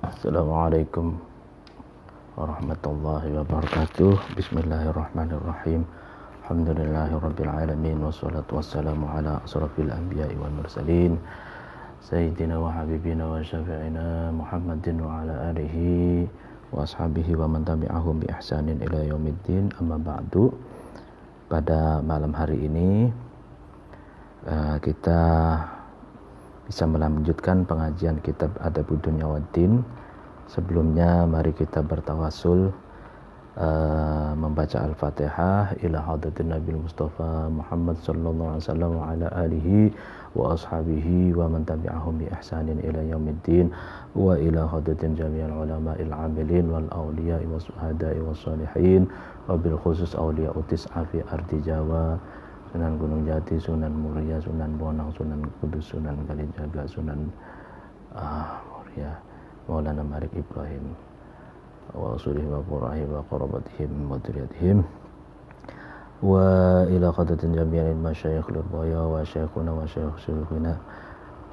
Assalamualaikum warahmatullahi wabarakatuh. Bismillahirrahmanirrahim. Alhamdulillahirabbil alamin wassalatu wassalamu ala asrofil anbiya'i wal mursalin sayyidina wa habibina wa syafi'ina Muhammadin wa ala alihi wa ashabihi wa man tabi'ahum bi ihsanin ila yaumiddin. Amma ba'du. Pada malam hari ini kita bisa melanjutkan pengajian kitab Adabud Dunya Waddin. Sebelumnya mari kita bertawasul membaca Al-Fatihah ila hadratin Nabi Mustafa Muhammad sallallahu alaihi wasallam wa ala alihi wa ashabihi wa man tabi'ahum bi ihsanin ila yaumiddin wa ila hadratin jami'al ulama'il 'amilin wal awliya'i was suhada'i was sholihin wa bil khusus awliya'u tis'a fi ardi Jawa, Sunan Gunung Jati, Sunan Muria, Sunan Bonang, Sunan Kudus, Sunan Kalijaga, Sunan Muria, Maulana Malik Ibrahim wa usulihim wa qurahim wa qarabatihim wa dzurriyyatihim wa ila qadratin jami'il masyayikh lirraya wa syekhuna wa syekh syuyukhina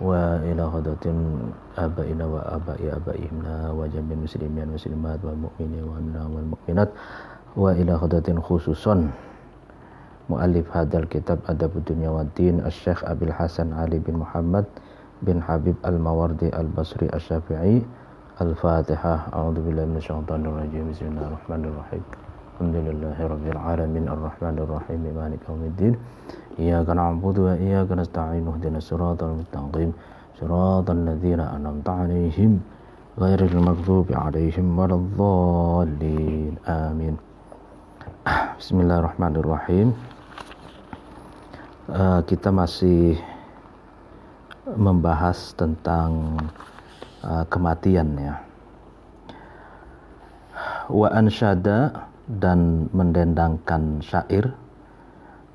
wa ila qadratin abaina wa abai abaihimna wa jami'il muslimin muslimat wal mu'minin wal mu'minat wa ila qadratin khususon muallif hadal kitab Adabud Dunya Waddin Asy-Syaikh Abil Hasan Ali bin Muhammad bin Habib Al-Mawardi Al-Basri Asy-Syafi'i. Al-Fatihah. A'udzubillahi minasyaitonir rajim. Bismillahirrahmanirrahim. Alhamdulillahirabbil alamin arrahmanir rahim maliki yaumiddin. Iyyaka na'budu wa iyyaka nasta'in ihdinas siratal mustaqim siratal ladzina an'amta 'alaihim ghairil maghdubi 'alaihim waladdallin. Amin. Bismillahirrahmanirrahim. Kita masih membahas tentang kematian ya. Wa ansyada, dan mendendangkan syair,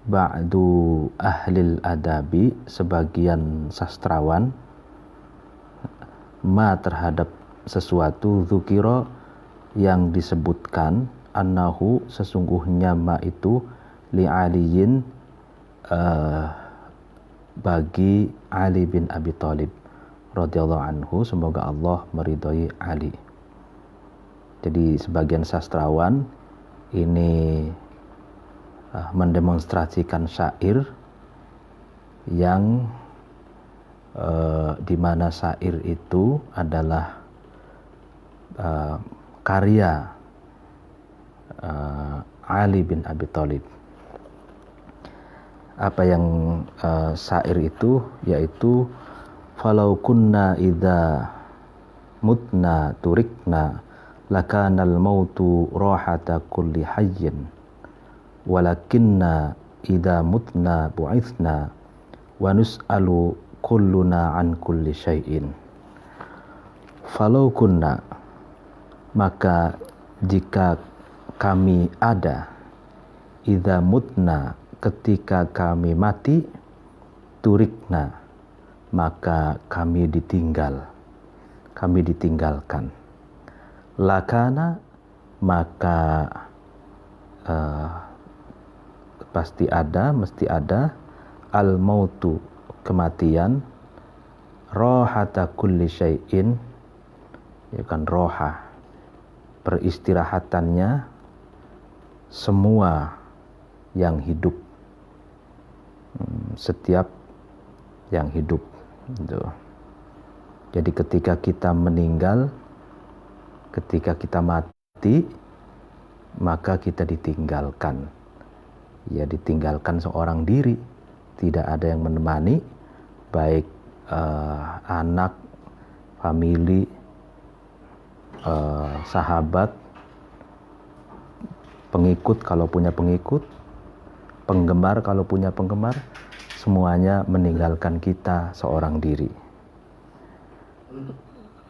ba'du ahlil adabi, sebagian sastrawan, ma terhadap sesuatu, dzukira yang disebutkan, annahu sesungguhnya ma itu, li aliyin bagi Ali bin Abi Thalib radhiyallahu anhu, semoga Allah meridhai Ali. Jadi sebagian sastrawan ini mendemonstrasikan syair yang di mana syair itu adalah karya Ali bin Abi Thalib. Apa yang syair itu, yaitu falau kunna idza mutna turikna lakanal mautu rahata kulli hayyin walakinna idza mutna bu'ithna wa nus'alu kulluna an kulli syai'in. Falau kunna, maka jika kami ada, idza mutna, ketika kami mati, turikna, maka kami ditinggalkan, lakana, maka pasti ada, mesti ada, al mautu, kematian, rohata kulli syai'in, ya kan, roha, peristirahatannya semua yang hidup, setiap yang hidup. Jadi ketika kita meninggal, ketika kita mati, maka kita ditinggalkan. Ya, ditinggalkan seorang diri, tidak ada yang menemani, baik anak, famili, sahabat, pengikut kalau punya pengikut, penggemar kalau punya penggemar, semuanya meninggalkan kita seorang diri.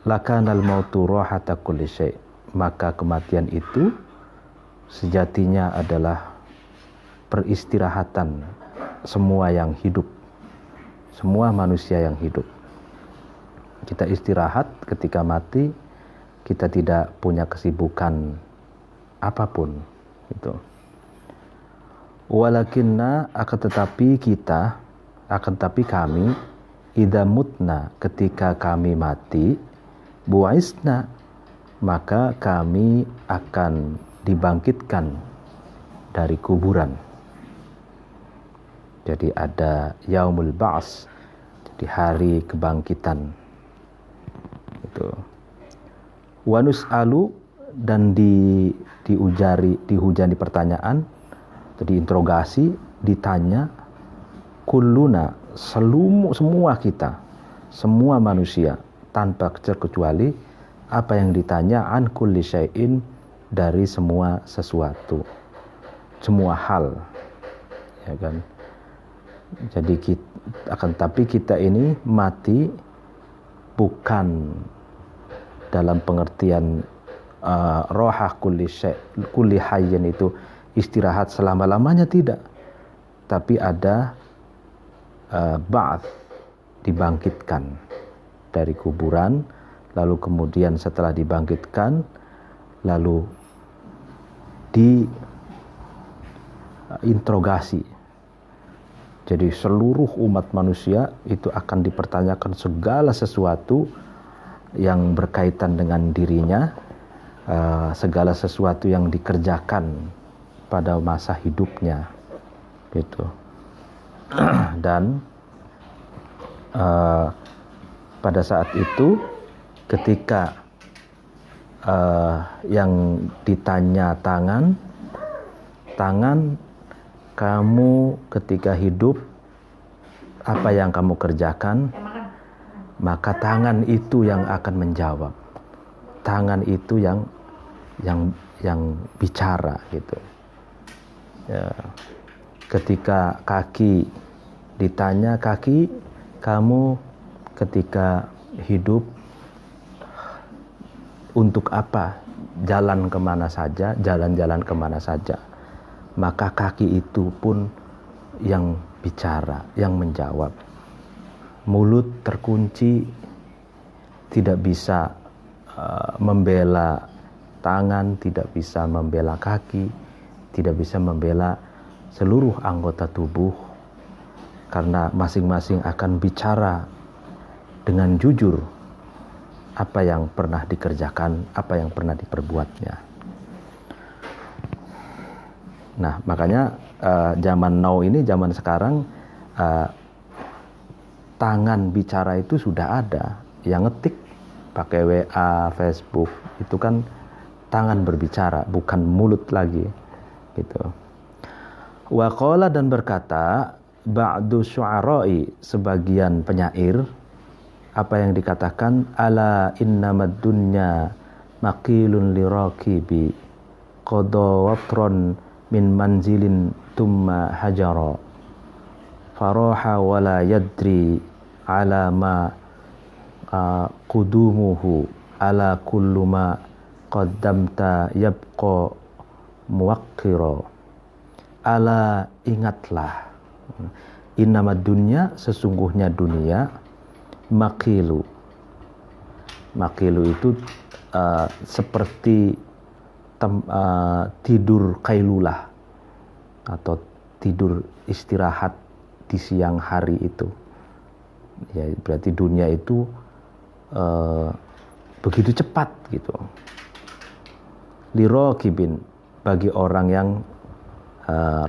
Lakanal mautu rahata kulli syai', maka kematian itu sejatinya adalah peristirahatan semua yang hidup, semua manusia yang hidup. Kita istirahat ketika mati, kita tidak punya kesibukan apapun gitu. Walakinna, akan tetapi kami, idza mutna, ketika kami mati, bu'isna, maka kami akan dibangkitkan dari kuburan. Jadi ada yaumul ba'ts, jadi hari kebangkitan. Itu. Wa nus'alu, dan dihujani pertanyaan, diinterogasi, ditanya, kulluna, semua kita, semua manusia tanpa terkecuali, apa yang ditanya, an kulli syai'in, dari semua sesuatu, semua hal, ya kan. Jadi tapi kita ini mati bukan dalam pengertian rohah kulli hayyin itu istirahat selama-lamanya, tidak. Tapi ada ba'ats, dibangkitkan dari kuburan, lalu kemudian setelah dibangkitkan, lalu diinterogasi. Jadi seluruh umat manusia itu akan dipertanyakan segala sesuatu yang berkaitan dengan dirinya, segala sesuatu yang dikerjakan pada masa hidupnya, gitu. Dan pada saat itu, ketika yang ditanya tangan, kamu ketika hidup apa yang kamu kerjakan, maka tangan itu yang akan menjawab. Tangan itu yang bicara, gitu. Ya. Ketika kaki ditanya, kaki, kamu ketika hidup untuk apa? Jalan kemana saja, jalan-jalan kemana saja. Maka kaki itu pun yang bicara, yang menjawab. Mulut terkunci, tidak bisa membela tangan, tidak bisa membela kaki, tidak bisa membela seluruh anggota tubuh, karena masing-masing akan bicara dengan jujur apa yang pernah dikerjakan, apa yang pernah diperbuatnya. Nah, makanya zaman now ini, zaman sekarang, tangan bicara itu sudah ada. Yang ngetik pakai WA, Facebook, itu kan tangan berbicara, bukan mulut lagi, gitu. Wa qala, dan berkata, ba'du syu'ara'i, sebagian penyair, apa yang dikatakan, ala innamad dunya maqilun liraqibi qada watron min manzilin tumma hajara faraha wala yadri ala ma qudumuhu ala kullu ma qaddamta yabqa muwaqqira. Ala, ingatlah, innamad dunya, sesungguhnya dunia, maqilu itu seperti tidur kailulah atau tidur istirahat di siang hari itu. Ya, berarti dunia itu begitu cepat, gitu. Liraqibin, bagi orang yang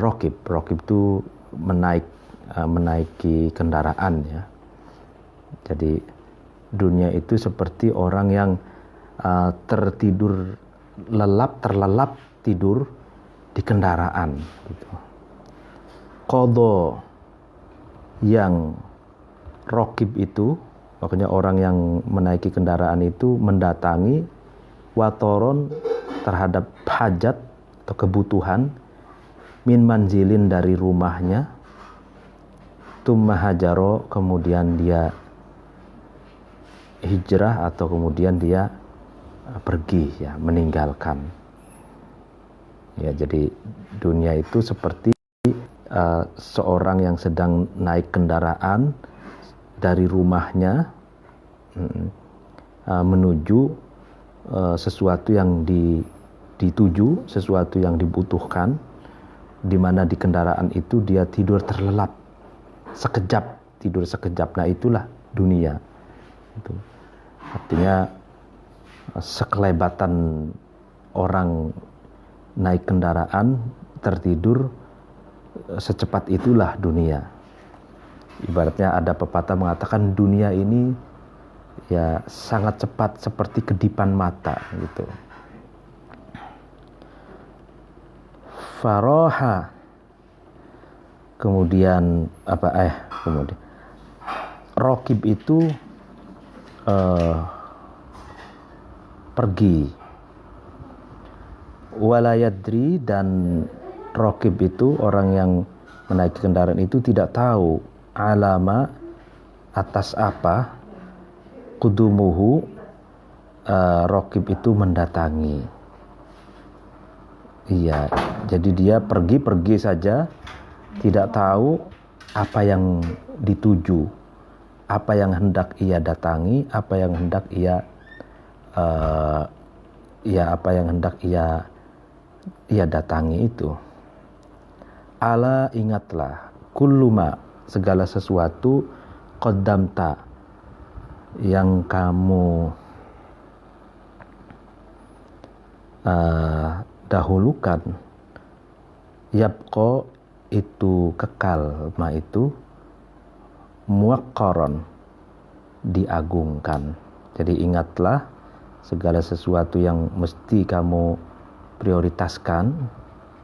raqib itu menaiki kendaraan, ya. Jadi dunia itu seperti orang yang terlelap tidur di kendaraan, gitu. Qadha, yang raqib itu, makanya orang yang menaiki kendaraan itu mendatangi watoron, terhadap hajat atau kebutuhan, min manzilin, dari rumahnya, tumma hajaro, kemudian dia hijrah atau kemudian dia pergi, ya, meninggalkan. Ya, jadi dunia itu seperti seorang yang sedang naik kendaraan dari rumahnya menuju sesuatu yang dituju, sesuatu yang dibutuhkan, di mana di kendaraan itu dia tidur terlelap sekejap, tidur sekejap. Nah, itulah dunia. Itu artinya sekelebatan orang naik kendaraan tertidur, secepat itulah dunia. Ibaratnya ada pepatah mengatakan dunia ini ya sangat cepat seperti kedipan mata gitu. Faroha, kemudian kemudian Rokib itu pergi, walayadri, dan Rokib itu orang yang menaiki kendaraan itu tidak tahu alama, atas apa, kudumuhu, Rokib itu mendatangi. Iya, jadi dia pergi saja, tidak tahu apa yang dituju, apa yang hendak ia datangi, apa yang hendak ia datangi itu. Ala, ingatlah, kulluma, segala sesuatu, qaddamta, yang kamu dahulukan, yabqa, itu kekal, ma itu muwaqqaran, diagungkan. Jadi ingatlah segala sesuatu yang mesti kamu prioritaskan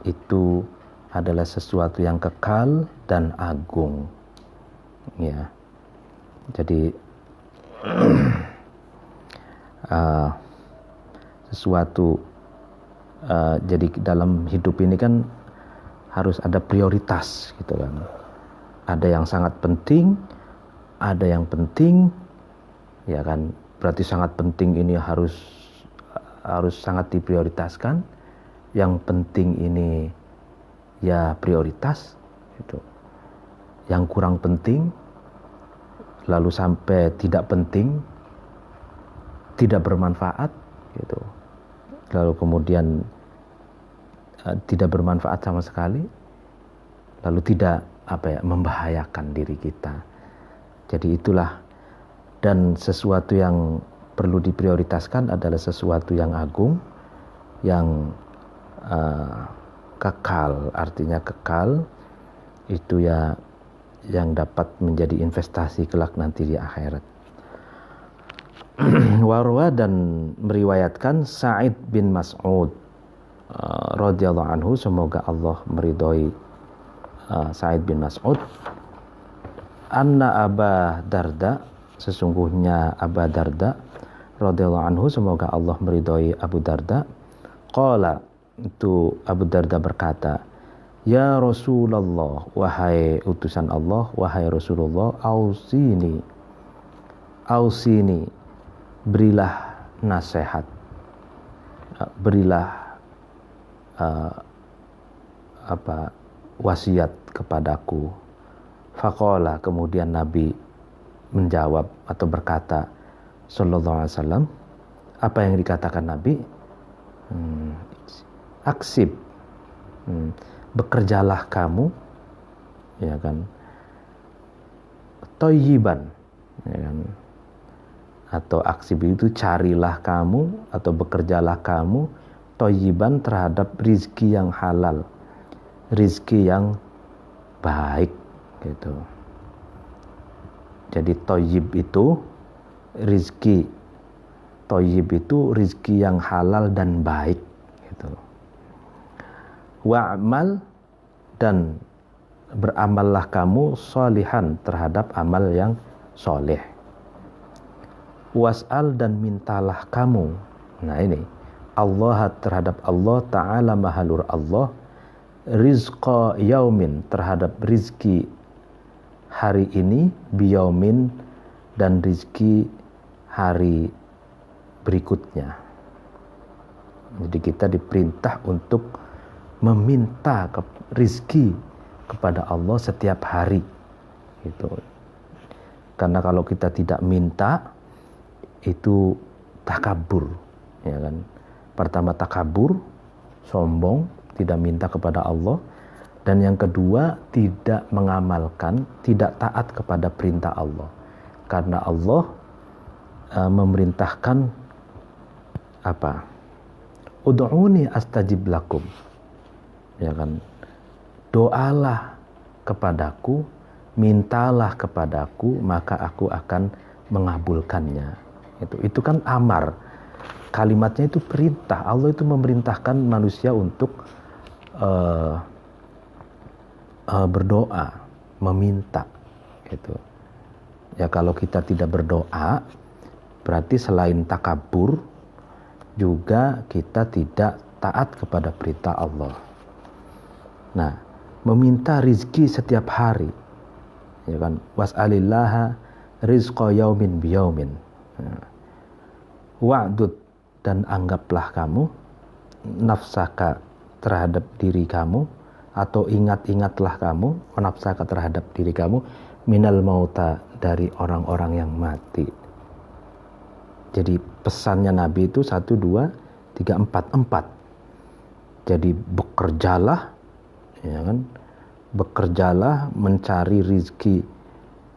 itu adalah sesuatu yang kekal dan agung. Ya. Jadi jadi dalam hidup ini kan harus ada prioritas gitu kan. Ada yang sangat penting, ada yang penting, ya kan. Berarti sangat penting ini harus sangat diprioritaskan. Yang penting ini ya prioritas gitu. Yang kurang penting lalu sampai tidak penting, tidak bermanfaat gitu. Lalu kemudian tidak bermanfaat sama sekali, lalu tidak membahayakan diri kita. Jadi itulah, dan sesuatu yang perlu diprioritaskan adalah sesuatu yang agung, yang kekal, artinya kekal itu ya yang dapat menjadi investasi kelak nanti di akhirat. Warwa, dan meriwayatkan Sa'id bin Mas'ud radhiyallahu anhu, semoga Allah meridhoi Sa'id bin Mas'ud, anna Aba Darda, sesungguhnya Aba Darda radhiyallahu anhu, semoga Allah meridhoi Abu Darda, qala, itu Abu Darda berkata, ya Rasulullah, wahai utusan Allah, wahai Rasulullah, ausini, berilah nasihat, berilah wasiat kepadaku. Faqala, kemudian Nabi menjawab atau berkata sallallahu alaihi wasallam, apa yang dikatakan Nabi? Aksib, bekerjalah kamu, ya kan, thayyiban, ya kan, atau aksib itu carilah kamu atau bekerjalah kamu, thayyiban, terhadap rizki yang halal, rizki yang baik gitu. Jadi thayyib itu rizki, thayyib itu rizki yang halal dan baik gitu. Wa'mal, dan beramallah kamu, sholihan, terhadap amal yang soleh. Was'al, dan mintalah kamu, nah ini, Allah, terhadap Allah Ta'ala, mahalur Allah, rizqa yaumin, terhadap rizki hari ini, biyaumin, dan rizki hari berikutnya. Jadi kita diperintah untuk meminta rizki kepada Allah setiap hari gitu. Karena kalau kita tidak minta, itu takabur, ya kan. Pertama takabur, sombong, tidak minta kepada Allah. Dan yang kedua, tidak mengamalkan, tidak taat kepada perintah Allah. Karena Allah memerintahkan apa? Ud'uni astajib lakum. Ya kan? Doalah kepadaku, mintalah kepadaku, maka aku akan mengabulkannya. Itu kan amar. Kalimatnya itu perintah. Allah itu memerintahkan manusia untuk berdoa, meminta. Gitu. Ya kalau kita tidak berdoa, berarti selain takabur, juga kita tidak taat kepada perintah Allah. Nah, meminta rizki setiap hari, ya kan? Was'alillaha rizqa yaumin biyaumin. Wa'dud, dan anggaplah kamu nafsaka terhadap diri kamu, atau ingat-ingatlah kamu, menafsaka terhadap diri kamu, minal mauta, dari orang-orang yang mati. Jadi pesannya Nabi itu 1, 2, 3, 4, 4. Jadi bekerjalah, ya kan? Bekerjalah mencari rizki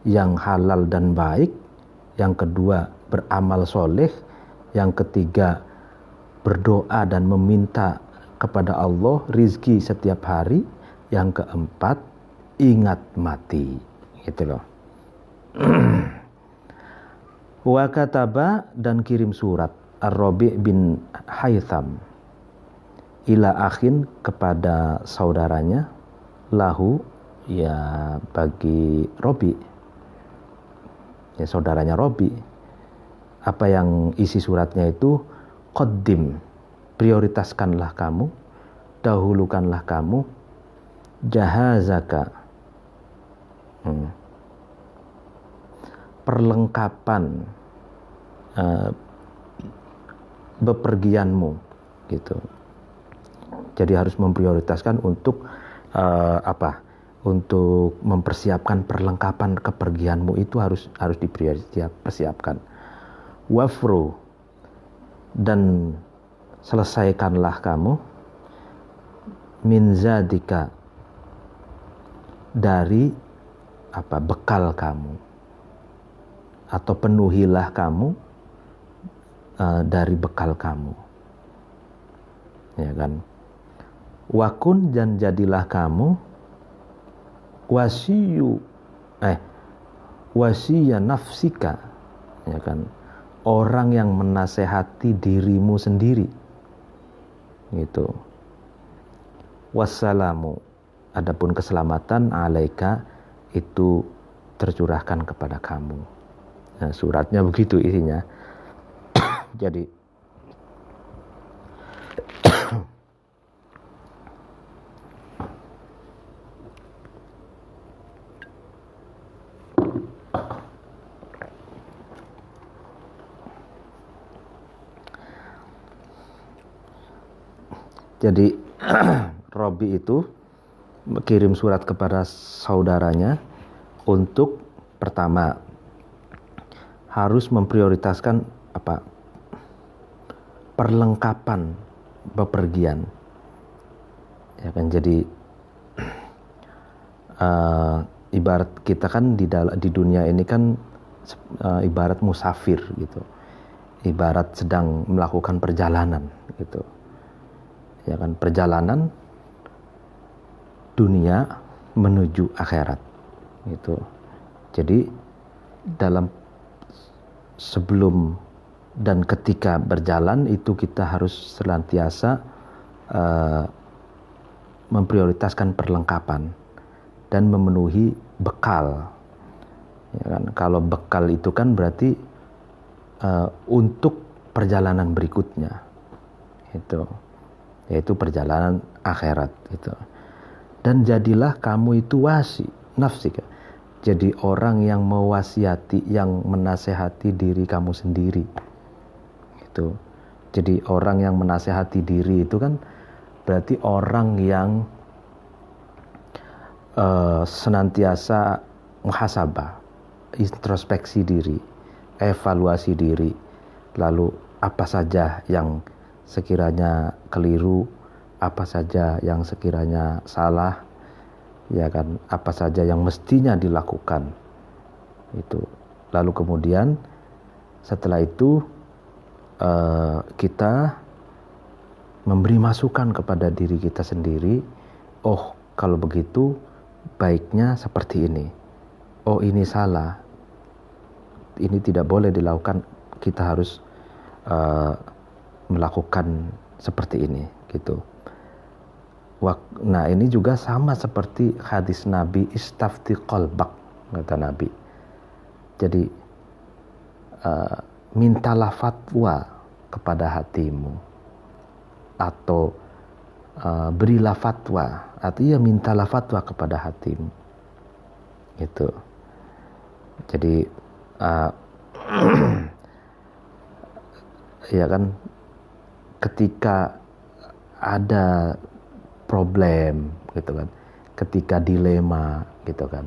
yang halal dan baik. Yang kedua, beramal soleh. Yang ketiga, berdoa dan meminta kepada Allah rizki setiap hari. Yang keempat, ingat mati. Gitu loh. Wa kataba, dan kirim surat Ar-Rabi' bin Haytham ila akhin, kepada saudaranya, lahu, ya bagi Rabi', ya saudaranya Rabi'. Apa yang isi suratnya itu? Qaddim, prioritaskanlah kamu, dahulukanlah kamu, jahazaka, perlengkapan bepergianmu, gitu. Jadi harus memprioritaskan untuk untuk mempersiapkan perlengkapan kepergianmu itu harus dipersiapkan. Wafru, dan selesaikanlah kamu, min zadika, dari bekal kamu, atau penuhilah kamu dari bekal kamu, ya kan? Wakun, dan jadilah kamu wasiya nafsika, ya kan, orang yang menasehati dirimu sendiri, gitu. Wassalamu, adapun keselamatan, alaika, itu tercurahkan kepada kamu. Nah, suratnya begitu isinya. Jadi Robi itu kirim surat kepada saudaranya untuk pertama harus memprioritaskan perlengkapan bepergian, ya kan. Jadi ibarat kita kan di dunia ini kan ibarat musafir gitu, ibarat sedang melakukan perjalanan gitu, ya kan, perjalanan dunia menuju akhirat gitu. Jadi sebelum dan ketika berjalan itu kita harus senantiasa memprioritaskan perlengkapan dan memenuhi bekal, ya kan. Kalau bekal itu kan berarti untuk perjalanan berikutnya, yaitu perjalanan akhirat gitu. Dan jadilah kamu itu wasi nafsika, jadi orang yang mewasiati, yang menasehati diri kamu sendiri. Jadi orang yang menasehati diri itu kan berarti orang yang senantiasa muhasabah, introspeksi diri, evaluasi diri, lalu apa saja yang sekiranya keliru, apa saja yang sekiranya salah, ya kan, apa saja yang mestinya dilakukan itu. Lalu kemudian setelah itu kita memberi masukan kepada diri kita sendiri, oh kalau begitu baiknya seperti ini, oh ini salah, ini tidak boleh dilakukan, kita harus melakukan seperti ini gitu. Nah ini juga sama seperti hadis Nabi, istafti qalbak, kata Nabi. Jadi mintalah fatwa kepada hatimu, atau berilah fatwa, artinya mintalah fatwa kepada hatimu gitu. Jadi ya kan, ketika ada problem gitu kan, ketika dilema gitu kan,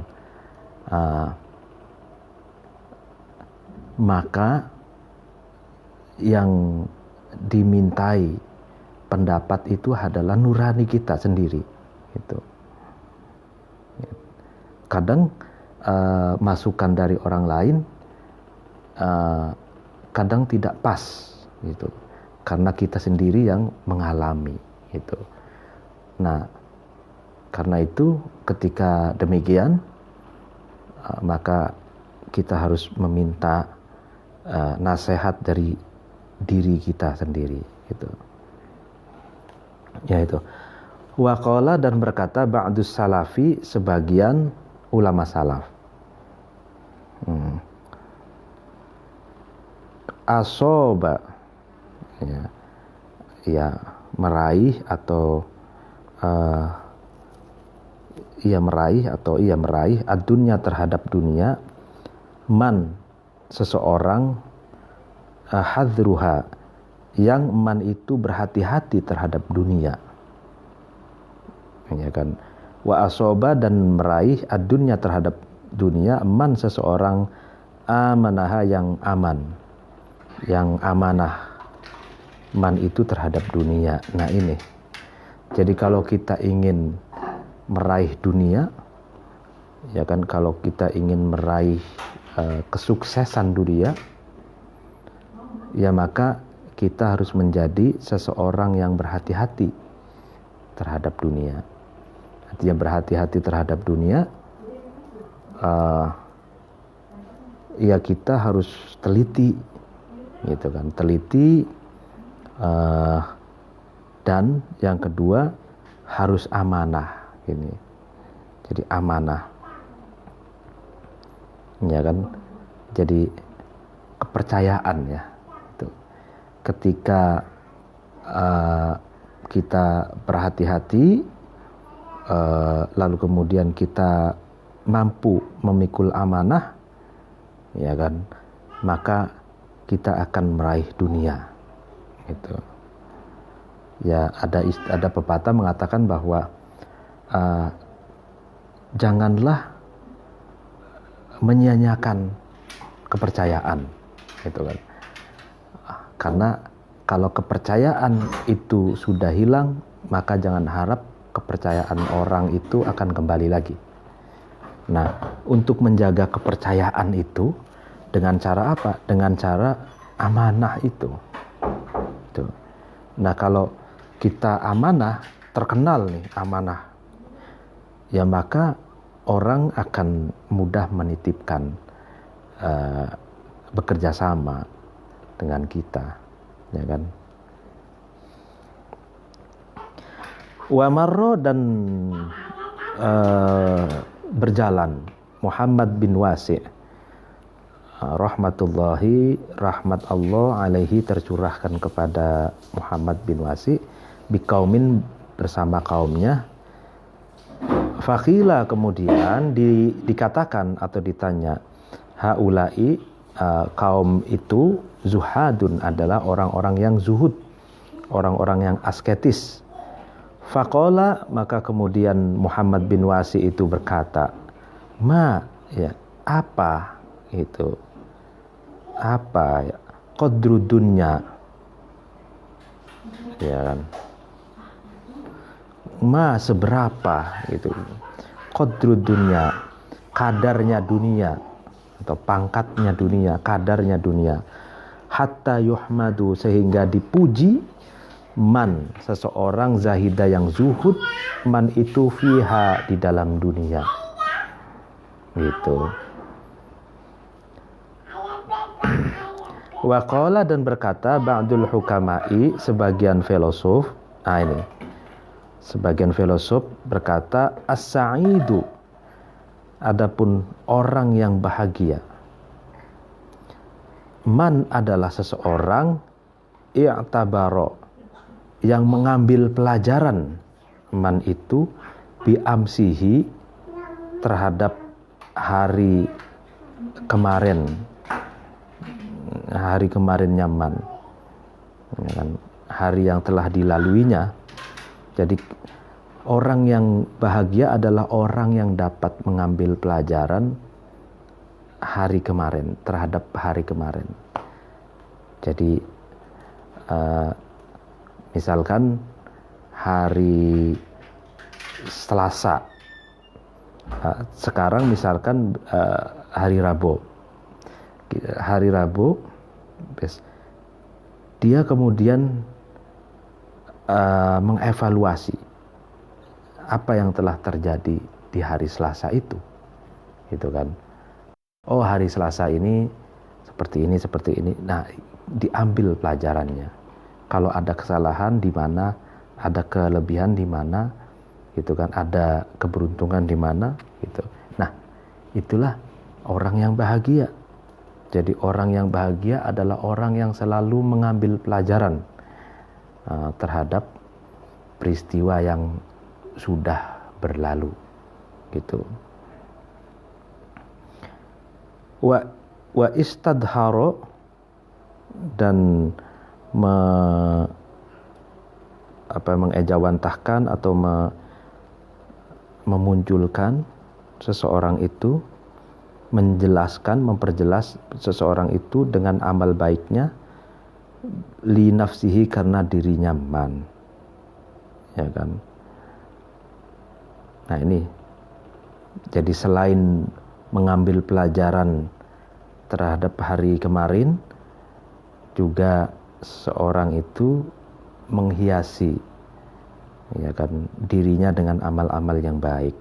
maka yang dimintai pendapat itu adalah nurani kita sendiri gitu. Kadang masukan dari orang lain kadang tidak pas gitu, karena kita sendiri yang mengalami gitu. Nah, karena itu ketika demikian maka kita harus meminta nasihat dari diri kita sendiri gitu. Yaitu waqala, dan berkata ba'dus salafi, sebagian ulama salaf, asoba, ya meraih atau meraih ad-dunya, terhadap dunia, man seseorang, hadruha, yang man itu berhati-hati terhadap dunia, ya kan. Wa asoba, dan meraih ad-dunya, terhadap dunia, man seseorang, amanaha, yang aman, yang amanah man itu terhadap dunia. Nah ini, jadi kalau kita ingin meraih dunia, ya kan, kalau kita ingin meraih kesuksesan dunia, ya maka kita harus menjadi seseorang yang berhati-hati terhadap dunia. Artinya berhati-hati terhadap dunia, ya kita harus teliti, gitu kan, teliti, dan yang kedua harus amanah, ini. Jadi amanah, ya kan. Jadi kepercayaan, ya. Ketika kita berhati-hati, lalu kemudian kita mampu memikul amanah, ya kan, maka kita akan meraih dunia gitu. Ya, ada pepatah mengatakan bahwa janganlah menyia-nyiakan kepercayaan gitu kan. Karena kalau kepercayaan itu sudah hilang, maka jangan harap kepercayaan orang itu akan kembali lagi. Nah, untuk menjaga kepercayaan itu dengan cara apa? Dengan cara amanah itu. Tuh. Nah, kalau kita amanah, terkenal nih amanah, ya maka orang akan mudah menitipkan bekerja sama dengan kita, ya kan. Wa marro, dan berjalan Muhammad bin Wasi', rahmat Allah alaihi tercurahkan kepada Muhammad bin Wasi', biqaumin, bersama kaumnya. Fakhila, kemudian dikatakan atau ditanya, haulai, kaum itu, zuhadun, adalah orang-orang yang zuhud, orang-orang yang asketis. Faqala, maka kemudian Muhammad bin Wasi itu berkata, ma, ya, apa itu, apa ya, qadru dunya, ya kan, ma, seberapa gitu, qadru dunya, kadarnya dunia, atau pangkatnya dunia, kadarnya dunia, hatta yuhmadu, sehingga dipuji, man, seseorang, zahida yang zuhud, man itu fiha, di dalam dunia. Gitu. Wa qala, dan berkata ba'dul hukama'i, sebagian filosof. Ini sebagian filosof berkata, as-sa'idu, adapun orang yang bahagia, man adalah seseorang, i'tabaro, yang mengambil pelajaran, man itu, biamsihi, terhadap hari kemarin, nyaman, hari yang telah dilaluinya. Jadi orang yang bahagia adalah orang yang dapat mengambil pelajaran hari kemarin, terhadap hari kemarin. Jadi misalkan hari Selasa, sekarang misalkan hari Rabu, dia kemudian mengevaluasi apa yang telah terjadi di hari Selasa itu, gitu kan? Oh, hari Selasa ini seperti ini. Nah, diambil pelajarannya. Kalau ada kesalahan di mana, ada kelebihan di mana, gitu kan? Ada keberuntungan di mana, gitu. Nah, itulah orang yang bahagia. Jadi orang yang bahagia adalah orang yang selalu mengambil pelajaran terhadap peristiwa yang sudah berlalu, gitu. Wa istadharo, dan mengejawantahkan atau memunculkan seseorang itu, memperjelas seseorang itu dengan amal baiknya, li nafsihi, karena dirinya man, ya kan. Nah ini, jadi selain mengambil pelajaran terhadap hari kemarin, juga seorang itu menghiasi, ya kan, dirinya dengan amal-amal yang baik.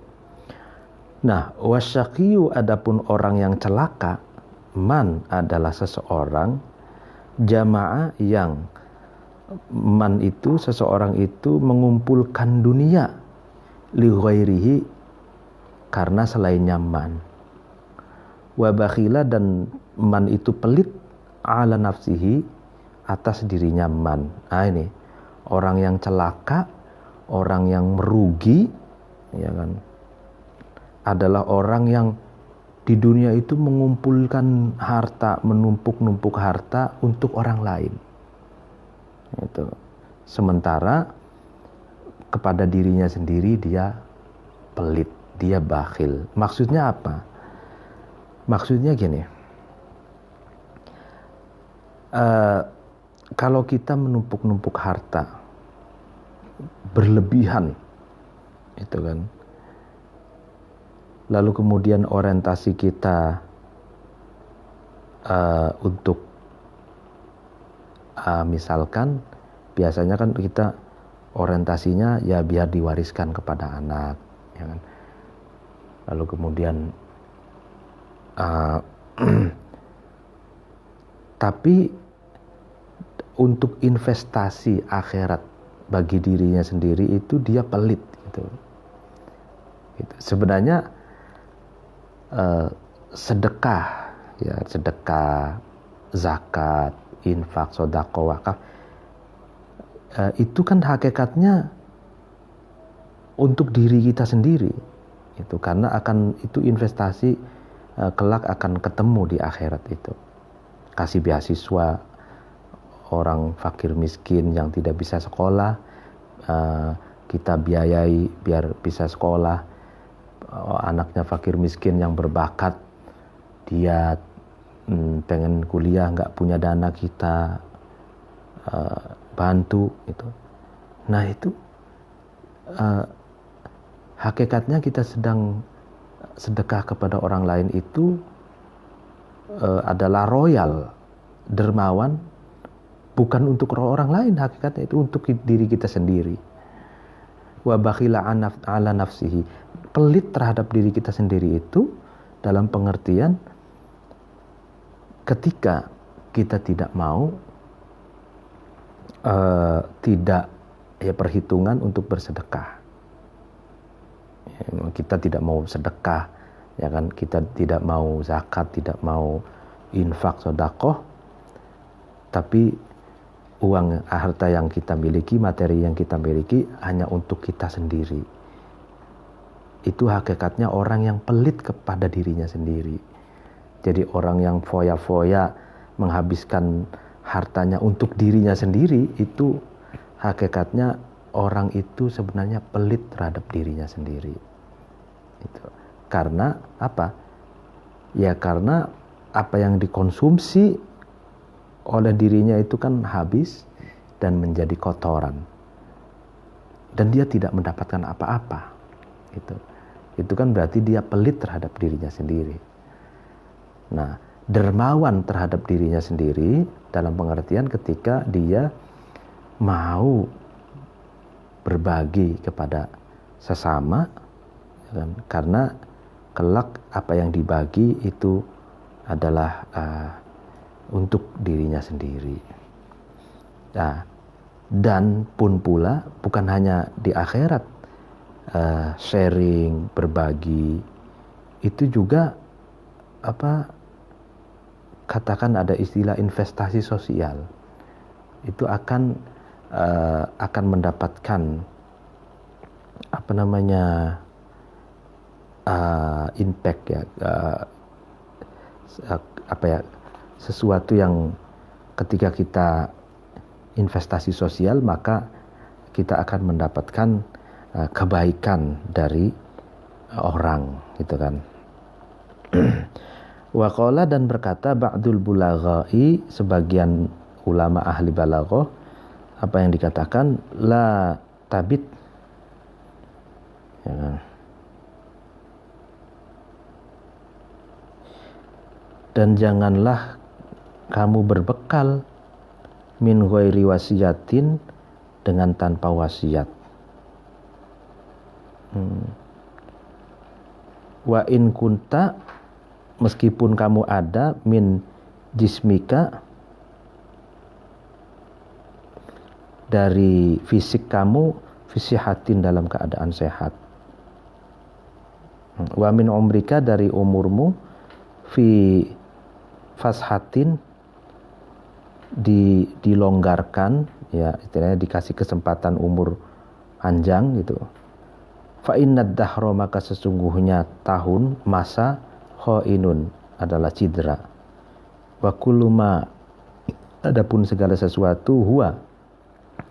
Nah, wasyaqiyu, adapun orang yang celaka, man adalah seseorang, jamaah yang man itu, seseorang itu mengumpulkan dunia, li ghairihi, karena selainnya man. Wa bakhila, dan man itu pelit, ala nafsihi, atas dirinya man. Nah ini, orang yang celaka, orang yang merugi, ya kan, adalah orang yang di dunia itu mengumpulkan harta, menumpuk-numpuk harta untuk orang lain. Itu. Sementara kepada dirinya sendiri dia pelit, dia bakhil. Maksudnya apa? Maksudnya gini, kalau kita menumpuk-numpuk harta berlebihan, itu kan, lalu kemudian orientasi kita untuk misalkan biasanya kan kita orientasinya ya biar diwariskan kepada anak, ya kan. Lalu kemudian tapi untuk investasi akhirat bagi dirinya sendiri itu dia pelit, gitu. Sebenarnya sedekah, ya, sedekah, zakat, infak, sedekah, wakaf, itu kan hakikatnya untuk diri kita sendiri, itu karena itu investasi kelak akan ketemu di akhirat itu. Kasih beasiswa orang fakir miskin yang tidak bisa sekolah, kita biayai biar bisa sekolah. Anaknya fakir miskin yang berbakat, dia pengen kuliah, nggak punya dana, kita bantu itu. Nah itu hakikatnya kita sedang sedekah kepada orang lain itu adalah royal dermawan bukan untuk orang lain, hakikatnya itu untuk diri kita sendiri. Wa bakhila ala nafsihi, pelit terhadap diri kita sendiri itu dalam pengertian ketika kita tidak mau tidak perhitungan untuk bersedekah. Kita tidak mau sedekah, ya kan? Kita tidak mau zakat, tidak mau infak, sedekah, tapi uang harta yang kita miliki, materi yang kita miliki hanya untuk kita sendiri. Itu hakikatnya orang yang pelit kepada dirinya sendiri. Jadi orang yang foya-foya menghabiskan hartanya untuk dirinya sendiri, itu hakikatnya orang itu sebenarnya pelit terhadap dirinya sendiri. Itu. Karena apa? Ya karena apa yang dikonsumsi oleh dirinya itu kan habis dan menjadi kotoran. Dan dia tidak mendapatkan apa-apa. Itu kan berarti dia pelit terhadap dirinya sendiri. Nah, dermawan terhadap dirinya sendiri dalam pengertian ketika dia mau berbagi kepada sesama, kan? Karena kelak apa yang dibagi itu adalah untuk dirinya sendiri. Nah, dan pun pula bukan hanya di akhirat, sharing, berbagi, itu juga katakan ada istilah investasi sosial. Itu akan mendapatkan impact ya, sesuatu yang ketika kita investasi sosial maka kita akan mendapatkan kebaikan dari orang, gitu kan. Wa qala, dan berkata ba'dul bulaghai, sebagian ulama ahli balaghah, apa yang dikatakan la tabit, ya kan? Dan janganlah kamu berbekal min ghairi wasiyatin, dengan tanpa wasiat. Wa in kunta, meskipun kamu ada, min jismika, dari fisik kamu, fisihatin, dalam keadaan sehat. Wa min umrika, dari umurmu, fi fashatin, dilonggarkan, ya istilahnya dikasih kesempatan umur panjang gitu. Fa innad dahra, maka sesungguhnya tahun, masa, khainun, adalah cedera. Wa kullu ma, adapun segala sesuatu, huwa,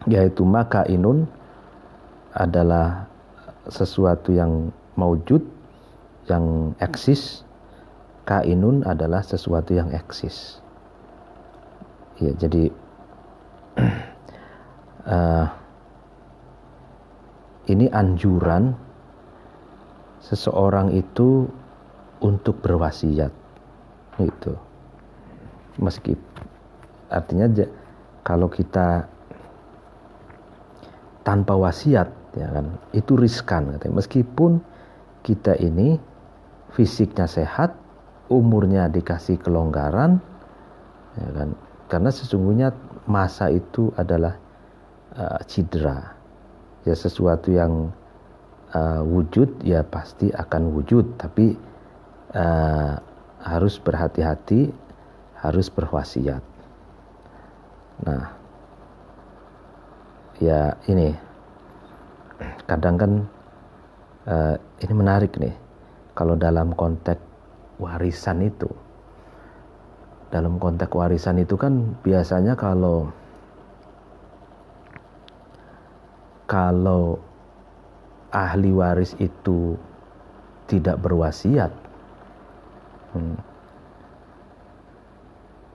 yaitu maka inun, adalah sesuatu yang maujud, yang eksis. Kainun adalah sesuatu yang eksis. Ya, jadi ini anjuran seseorang itu untuk berwasiat, gitu. Meski artinya kalau kita tanpa wasiat, ya kan, itu riskan, katanya. Meskipun kita ini fisiknya sehat, umurnya dikasih kelonggaran, ya kan, karena sesungguhnya masa itu adalah cedera. Ya, sesuatu yang wujud ya pasti akan wujud, tapi harus berhati-hati, harus berwasiat. Nah, ya ini kadang kan ini menarik nih, kalau dalam konteks warisan itu. Dalam konteks warisan itu kan biasanya kalau ahli waris itu tidak berwasiat,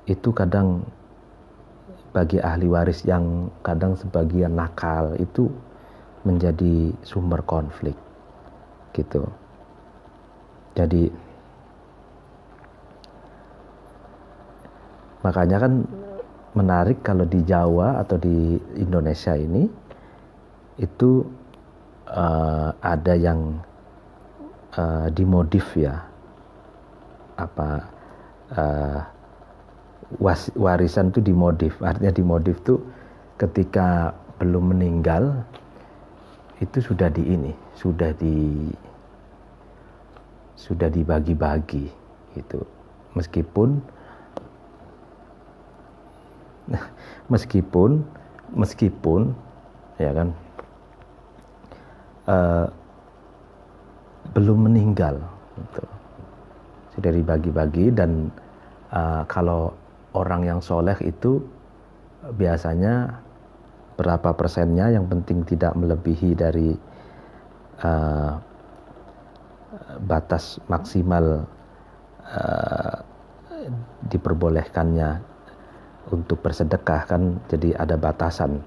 itu kadang bagi ahli waris yang kadang sebagian nakal itu menjadi sumber konflik, gitu. Jadi Makanya kan menarik kalau di Jawa atau di Indonesia ini itu ada yang dimodif ya, warisan itu dimodif. Artinya dimodif itu ketika belum meninggal itu sudah dibagi-bagi gitu. Meskipun ya kan belum meninggal gitu. Sudah dibagi-bagi. Dan kalau orang yang soleh itu biasanya berapa persennya, yang penting tidak melebihi dari batas maksimal diperbolehkannya untuk bersedekah kan. Jadi ada batasan.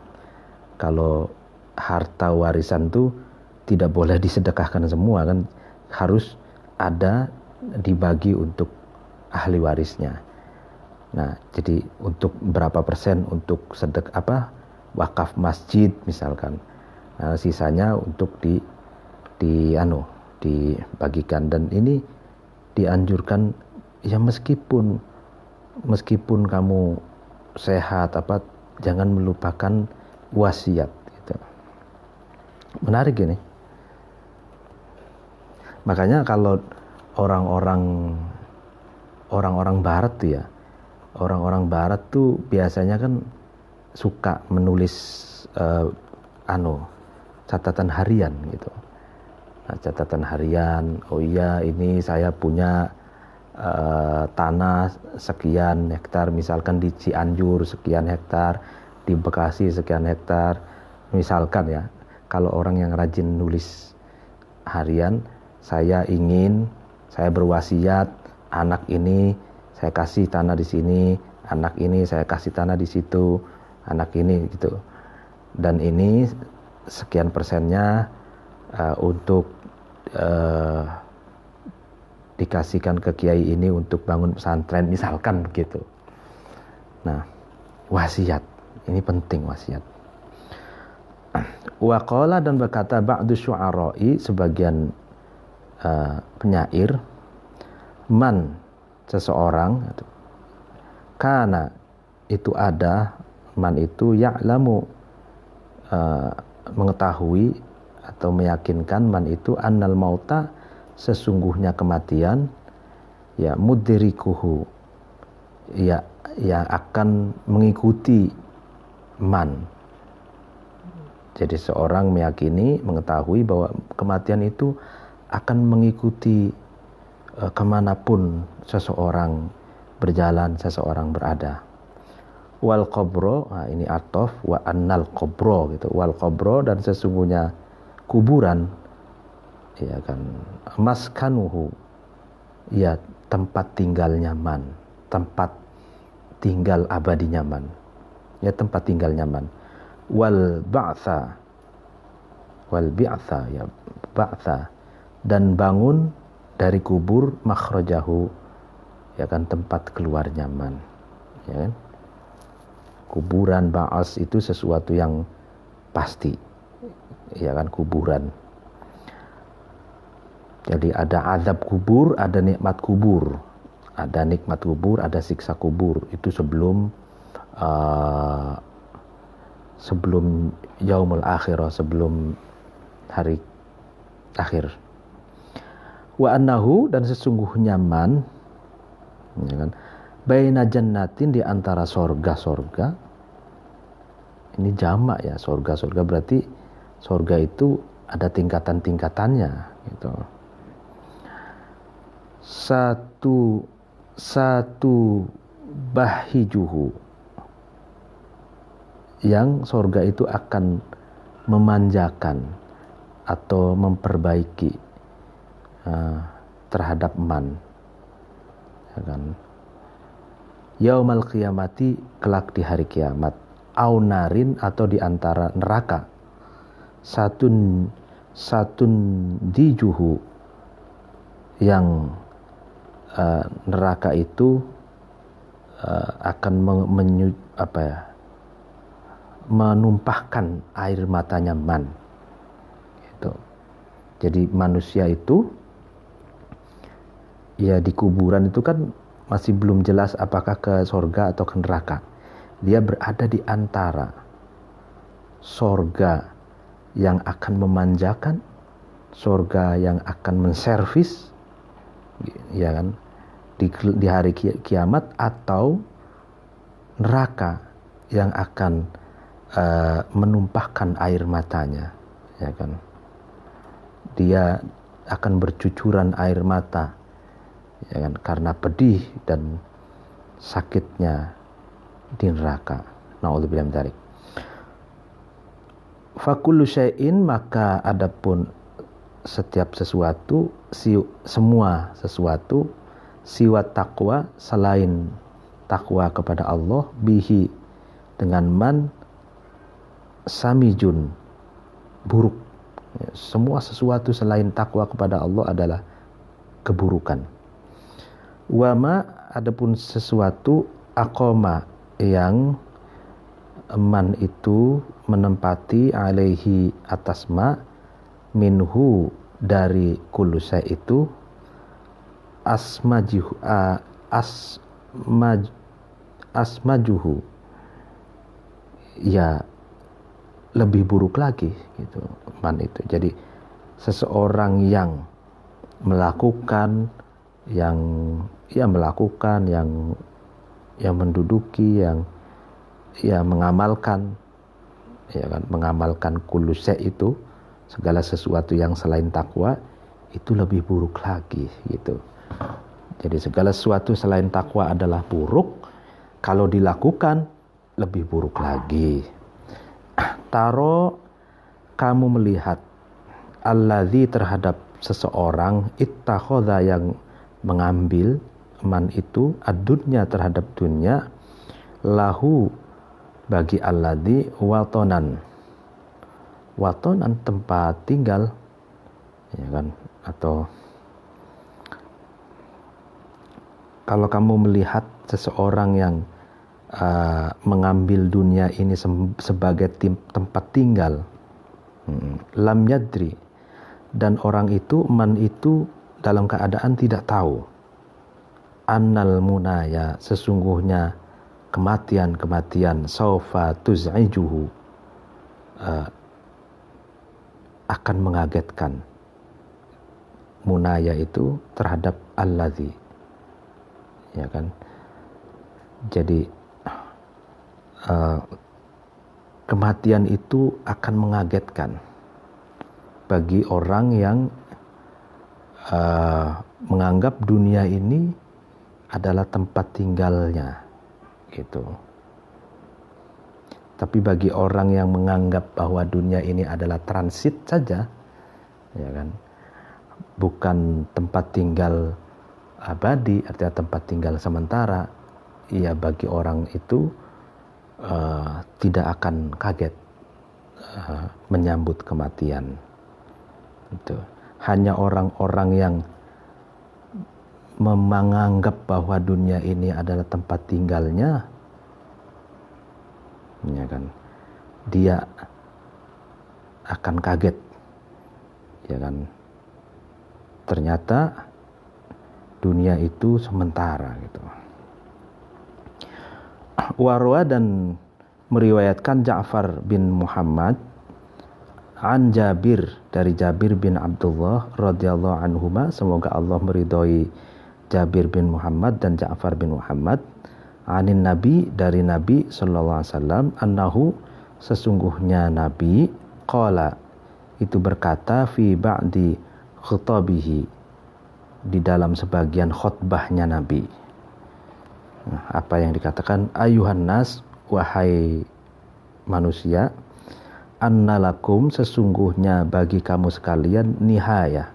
Kalau harta warisan itu tidak boleh disedekahkan semua kan, harus ada dibagi untuk ahli warisnya. Nah, jadi untuk berapa persen untuk wakaf masjid misalkan. Nah, sisanya untuk dibagikan. Dan ini dianjurkan ya, meskipun kamu sehat jangan melupakan wasiat gitu. Menarik ini. Makanya kalau orang-orang barat tuh ya, orang-orang barat tuh biasanya kan suka menulis catatan harian gitu. Nah, catatan harian, oh iya ini saya punya tanah sekian hektar, misalkan di Cianjur sekian hektar, di Bekasi sekian hektar, misalkan ya. Kalau orang yang rajin nulis harian, saya berwasiat anak ini saya kasih tanah di sini, anak ini saya kasih tanah di situ, anak ini gitu. Dan ini sekian persennya untuk dikasihkan ke kiai ini untuk bangun pesantren, misalkan begitu. Nah, wasiat ini penting, wasiat. Waqala, dan berkata ba'du syu'ara'i, sebagian penyair, man, seseorang, kana, itu ada, man itu ya'lamu, mengetahui atau meyakinkan, man itu annal mauta, sesungguhnya kematian, ya mudrikuhu, ya yang akan mengikuti man. Jadi seorang meyakini, mengetahui bahwa kematian itu akan mengikuti kemanapun seseorang berjalan, seseorang berada. Wal qabro, nah ini atof, wa annal qabro gitu. Wal qabro, dan sesungguhnya kuburan, ya kan, maskanuhu, ya tempat tinggal nyaman, tempat tinggal abadi nyaman, ya tempat tinggal nyaman. Wal ba'tha, ya ba'tha, dan bangun dari kubur, makhrajahu, ya kan tempat keluar nyaman, ya kan. Kuburan, ba'as itu sesuatu yang pasti, ya kan, kuburan. Jadi ada azab kubur, ada nikmat kubur. Ada nikmat kubur, ada siksa kubur. Itu sebelum yaumul akhirah, sebelum hari akhir. Wa annahu, dan sesungguhnya man, ya kan, baina jannatin, di antara sorga-sorga. Ini jamak ya, sorga-sorga, berarti sorga itu ada tingkatan-tingkatannya gitu. Satu bahijuhu, yang sorga itu akan memanjakan atau memperbaiki terhadap man, ya kan. Yaumal qiyamati, kelak di hari kiamat. Au narin, atau di antara neraka. Satun dijuhu, yang neraka itu akan menumpahkan air matanya man. Gitu. Jadi manusia itu ya di kuburan itu kan masih belum jelas apakah ke surga atau ke neraka. Dia berada di antara surga yang akan memanjakan, surga yang akan menservis, ya kan, di hari kiamat, atau neraka yang akan menumpahkan air matanya, ya kan. Dia akan bercucuran air mata, ya kan, karena pedih dan sakitnya di neraka. Na'udzubillah min dzalik. Fakullu syai'in, maka adapun setiap sesuatu, semua sesuatu, siwa taqwa, selain takwa kepada Allah, bihi, dengan man, samijun, buruk. Semua sesuatu selain takwa kepada Allah adalah keburukan. Wama, adapun sesuatu, aqoma, yang man itu menempati, alaihi, atas ma, minhu, dari kullu syai' itu, asmajuhu, ya lebih buruk lagi gitu, man itu. Jadi seseorang yang melakukan yang menduduki, yang mengamalkan, ya kan, mengamalkan kullu syai' itu, segala sesuatu yang selain takwa, itu lebih buruk lagi gitu. Jadi segala sesuatu selain takwa adalah buruk, kalau dilakukan lebih buruk lagi. Taro, kamu melihat, alladzi, terhadap seseorang, ittakhadha, yang mengambil, man itu, ad-dunya, terhadap dunia, lahu, bagi alladzi, watonan, tempat tinggal, ya kan, atau kalau kamu melihat seseorang yang mengambil dunia ini sebagai tempat tinggal, lam yadri, dan orang itu, man itu, dalam keadaan tidak tahu, annal munaya, sesungguhnya kematian, saufa tuz'ijuhu, akan mengagetkan, munaya itu terhadap alladzi, ya kan. Jadi kematian itu akan mengagetkan bagi orang yang menganggap dunia ini adalah tempat tinggalnya gitu. Tapi bagi orang yang menganggap bahwa dunia ini adalah transit saja, ya kan, bukan tempat tinggal abadi, artinya tempat tinggal sementara, ya bagi orang itu tidak akan kaget menyambut kematian. Itu hanya orang-orang yang menganggap bahwa dunia ini adalah tempat tinggalnya, ya kan, dia akan kaget, ya kan, ternyata dunia itu sementara gitu. Warwa, dan meriwayatkan Ja'far bin Muhammad an Jabir, dari Jabir bin Abdullah radhiyallahu anhuma, semoga Allah meridhoi Jabir bin Muhammad dan Ja'far bin Muhammad, anin Nabi, dari Nabi sallallahu alaihi wasallam, annahu, sesungguhnya Nabi, qala, itu berkata, fi ba'di khutabihi, di dalam sebagian khutbahnya Nabi. Nah, apa yang dikatakan, ayuhan nas, wahai manusia, annalakum, sesungguhnya bagi kamu sekalian, nihaya,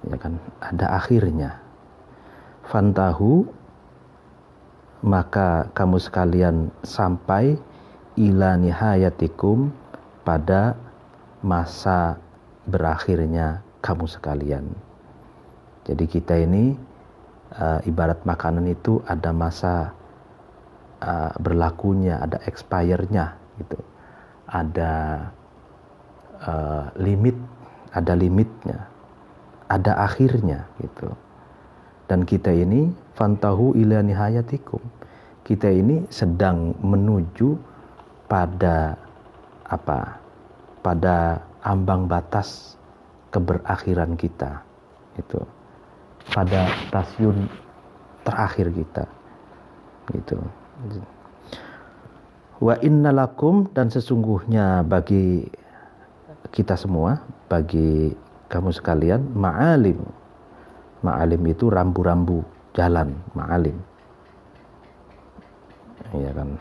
ya kan, ada akhirnya. Fantahu, maka kamu sekalian sampai, ila nihayatikum, pada masa berakhirnya kamu sekalian. Jadi kita ini ibarat makanan itu ada masa berlakunya, ada expire-nya gitu. Ada ada limitnya, ada akhirnya gitu. Dan kita ini fantahu ila nihayatikum. Kita ini sedang menuju pada pada ambang batas keberakhiran kita. Itu. Pada stasiun terakhir kita. Gitu. Wa innalakum, dan sesungguhnya bagi kita semua, bagi kamu sekalian, ma'alim. Ma'alim itu rambu-rambu jalan, ma'alim. Ya kan.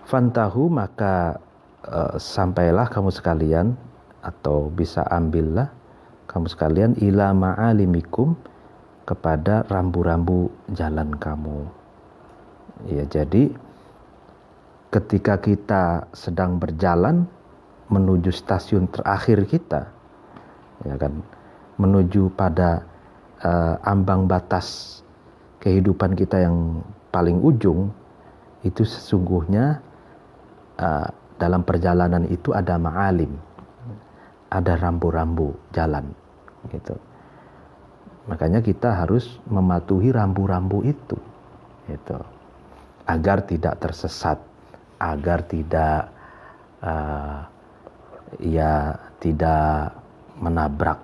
Fantahu, maka sampailah kamu sekalian, atau bisa ambillah kamu sekalian, ila ma'alimikum, kepada rambu-rambu jalan kamu. Ya, jadi ketika kita sedang berjalan menuju stasiun terakhir kita, ya kan, menuju pada ambang batas kehidupan kita yang paling ujung, itu sesungguhnya dalam perjalanan itu ada ma'alim, ada rambu-rambu jalan gitu. Makanya kita harus mematuhi rambu-rambu itu gitu, agar tidak tersesat, agar tidak tidak menabrak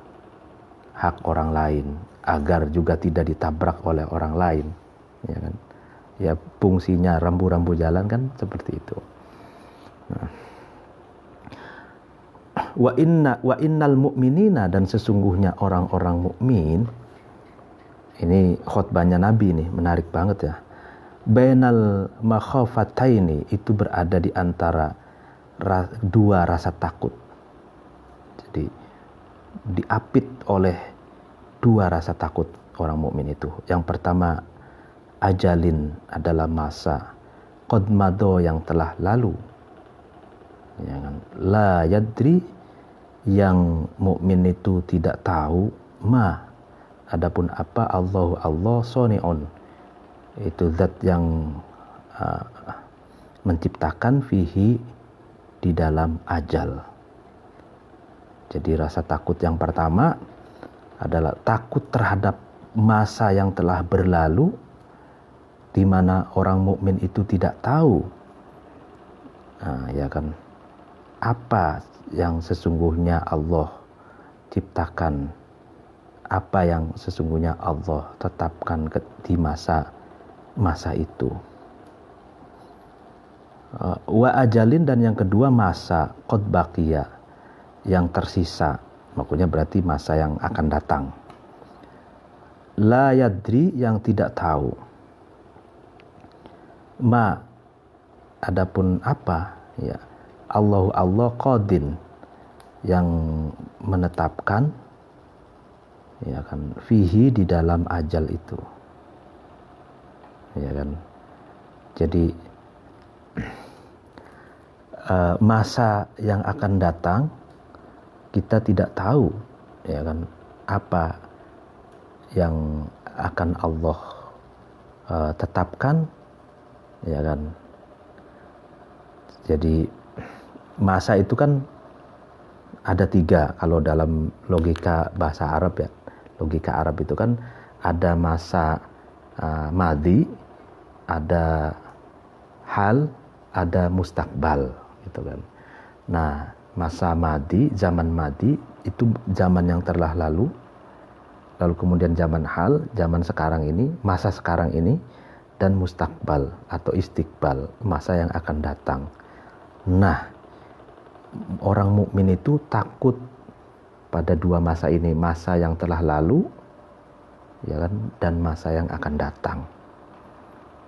hak orang lain, agar juga tidak ditabrak oleh orang lain, ya kan? Ya, fungsinya rambu-rambu jalan kan seperti itu. Nah. Wa innal mu'minina, dan sesungguhnya orang-orang mukmin. Ini khutbahnya Nabi nih, menarik banget ya. Bainal makhafataini, itu berada di antara dua rasa takut. Jadi diapit oleh dua rasa takut orang mukmin itu. Yang pertama, ajalin, adalah masa qad mado, yang telah lalu. Ya kan? La yadri, yang mukmin itu tidak tahu, adapun apa, Allah soni'un, itu zat yang menciptakan, fihi, di dalam ajal. Jadi rasa takut yang pertama adalah takut terhadap masa yang telah berlalu, di mana orang mukmin itu tidak tahu, ya kan, apa yang sesungguhnya Allah ciptakan, apa yang sesungguhnya Allah tetapkan di masa itu. Wa ajalin, dan yang kedua masa qad baqiya, yang tersisa, maksudnya berarti masa yang akan datang. La yadri, yang tidak tahu. Adapun apa, ya, Allah qadin, yang menetapkan, ya kan, fihi, di dalam ajal itu, ya kan. Jadi masa yang akan datang kita tidak tahu, ya kan, apa yang akan Allah tetapkan, ya kan. Jadi masa itu kan ada tiga kalau dalam logika bahasa Arab, ya. Logika Arab itu kan ada masa madi, ada hal, ada mustakbal, gitu kan. Nah, masa madi, zaman madi itu zaman yang telah lalu. Lalu kemudian zaman hal, zaman sekarang ini, masa sekarang ini, dan mustakbal atau istiqbal, masa yang akan datang. Nah, orang mukmin itu takut pada dua masa ini, masa yang telah lalu, ya kan, dan masa yang akan datang.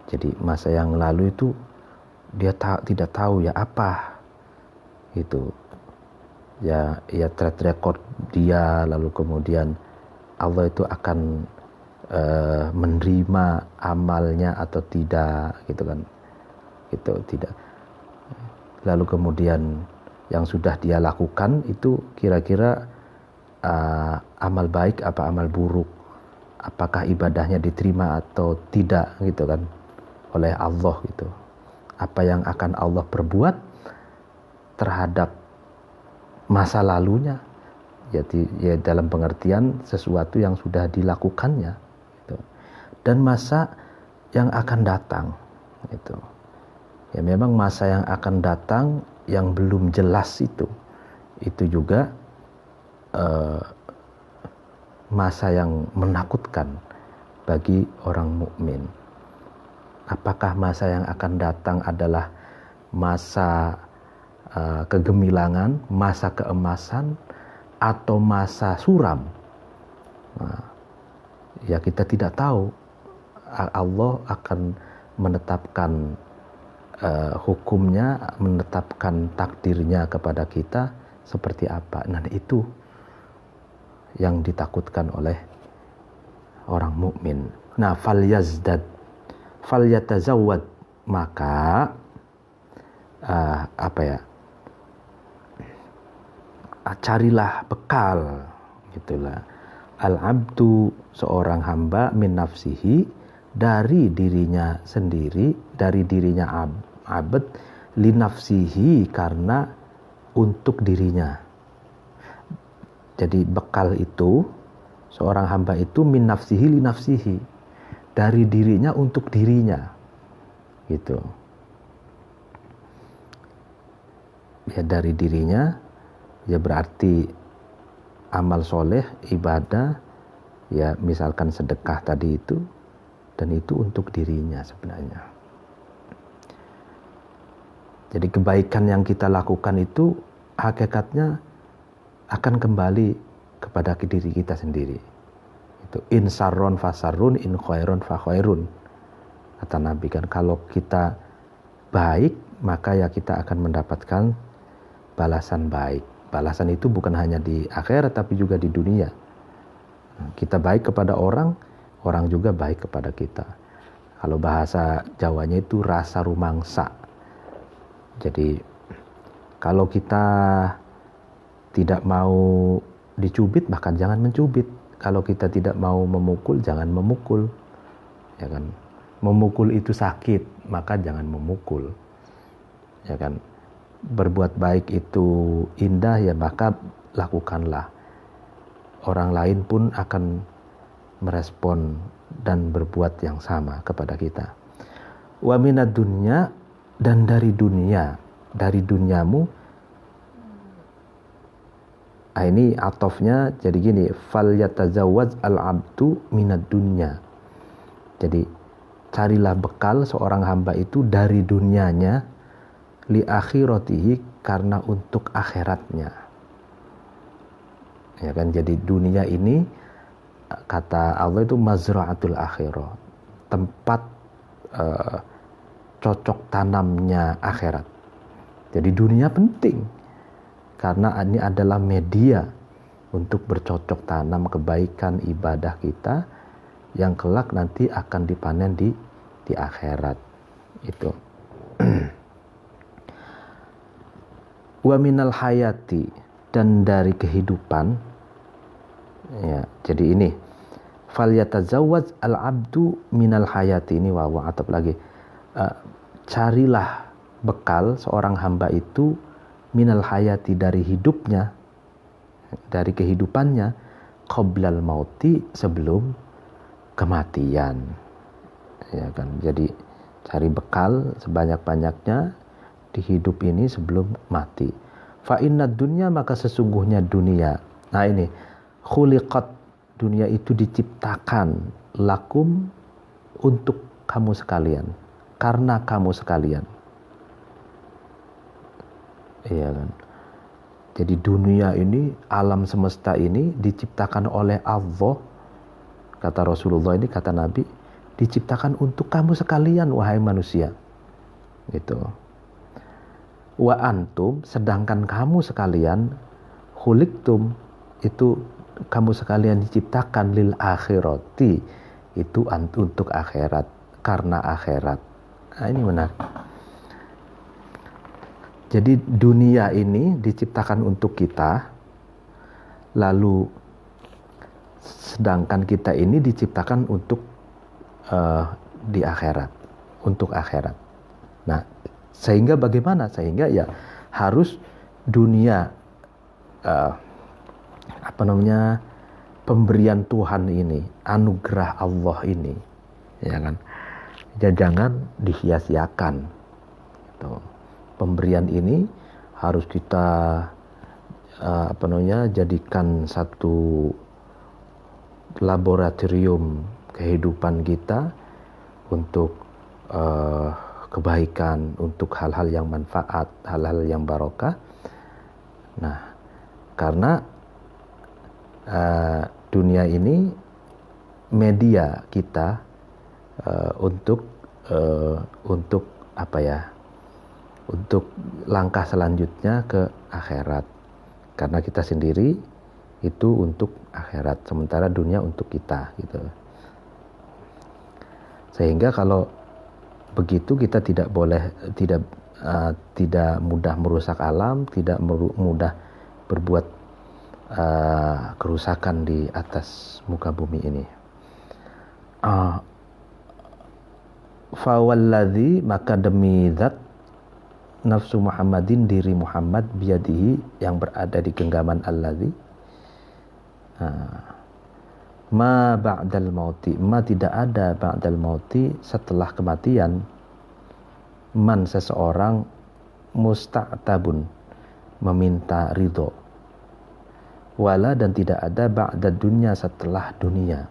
Jadi masa yang lalu itu dia tidak tahu ya apa itu, ya track record dia, lalu kemudian Allah itu akan menerima amalnya atau tidak, gitu kan, gitu, tidak. Lalu kemudian yang sudah dia lakukan itu kira-kira amal baik apa amal buruk, apakah ibadahnya diterima atau tidak, gitu kan. oleh Allah gitu. Apa yang akan Allah perbuat terhadap masa lalunya, jadi ya dalam pengertian sesuatu yang sudah dilakukannya gitu. Dan masa yang akan datang gitu. Ya memang masa yang akan datang yang belum jelas itu juga masa yang menakutkan bagi orang mukmin. Apakah masa yang akan datang adalah masa kegemilangan, masa keemasan, atau masa suram? Nah, ya kita tidak tahu. Allah akan menetapkan hukumnya, menetapkan takdirnya kepada kita seperti apa. Nah, itu yang ditakutkan oleh orang mukmin. Nah, falyatazawwad, maka carilah bekal gitulah. Al-abdu, seorang hamba, min nafsihi, dari dirinya sendiri, dari dirinya abd, li nafsihi, karena untuk dirinya. Jadi bekal itu, seorang hamba itu min nafsihi li nafsihi, dari dirinya untuk dirinya gitu. Ya dari dirinya, ya berarti amal soleh, ibadah, ya misalkan sedekah tadi itu, dan itu untuk dirinya sebenarnya. Jadi kebaikan yang kita lakukan itu hakikatnya akan kembali kepada diri kita sendiri. Itu in sarron fa sarrun, in khairon fa khairun. Kata Nabi kan, kalau kita baik, maka ya kita akan mendapatkan balasan baik. Balasan itu bukan hanya di akhirat tapi juga di dunia. Kita baik kepada orang, orang juga baik kepada kita. Kalau bahasa Jawanya itu rasa rumangsa. Jadi kalau kita tidak mau dicubit, bahkan jangan mencubit. Kalau kita tidak mau memukul, jangan memukul. Ya kan? Memukul itu sakit, maka jangan memukul. Ya kan? Berbuat baik itu indah, ya maka lakukanlah. Orang lain pun akan merespon dan berbuat yang sama kepada kita. Wa minad dunya, dan dari dunia, dari duniamu. Nah, ini atofnya jadi gini, falyatazawwaz al-abdu minad dunya. Jadi carilah bekal seorang hamba itu dari dunianya, li akhiratihi, karena untuk akhiratnya. Ya kan, jadi dunia ini kata Allah itu mazra'atul akhirah, tempat cocok tanamnya akhirat. Jadi dunia penting karena ini adalah media untuk bercocok tanam kebaikan ibadah kita yang kelak nanti akan dipanen di akhirat. Itu. Wa minal hayati, dan dari kehidupan. Ya, jadi ini falyatazawwaz al-abdu minal hayati, ini wawu atap lagi. Carilah bekal seorang hamba itu minal hayati, dari hidupnya, dari kehidupannya, qoblal mauti, sebelum kematian. Ya kan, jadi cari bekal sebanyak-banyaknya di hidup ini sebelum mati. Fa innad dunya, maka sesungguhnya dunia. Nah ini, khuliqat, dunia itu diciptakan, lakum, untuk kamu sekalian, karena kamu sekalian. Iya kan. Jadi dunia ini, alam semesta ini diciptakan oleh Allah. Kata Rasulullah ini, kata Nabi, diciptakan untuk kamu sekalian, wahai manusia. Gitu. Wa antum, sedangkan kamu sekalian, khuliqtum, itu kamu sekalian diciptakan lil akhirati, itu untuk akhirat, karena akhirat. Nah, ini benar. Jadi dunia ini diciptakan untuk kita, lalu sedangkan kita ini diciptakan untuk di akhirat. untuk akhirat. Nah, sehingga bagaimana? Sehingga ya harus dunia pemberian Tuhan ini, anugerah Allah ini, ya kan? Ya, jangan disia-siakan. Gitu. Pemberian ini harus kita jadikan satu laboratorium kehidupan kita untuk kebaikan, untuk hal-hal yang manfaat, hal-hal yang barokah. Nah, karena dunia ini media kita untuk langkah selanjutnya ke akhirat. Karena kita sendiri itu untuk akhirat, sementara dunia untuk kita, gitu. Sehingga kalau begitu kita tidak mudah merusak alam, tidak mudah berbuat kerusakan di atas muka bumi ini. Fawalladzi, maka demi zat nafsu Muhammadin, diri Muhammad, biyadihi, yang berada di genggaman alladzi, ma ba'dal mauti, ma tidak ada ba'dal mauti, setelah kematian, man seseorang, musta'tabun, meminta ridho, wala, dan tidak ada ba'da dunia, setelah dunia,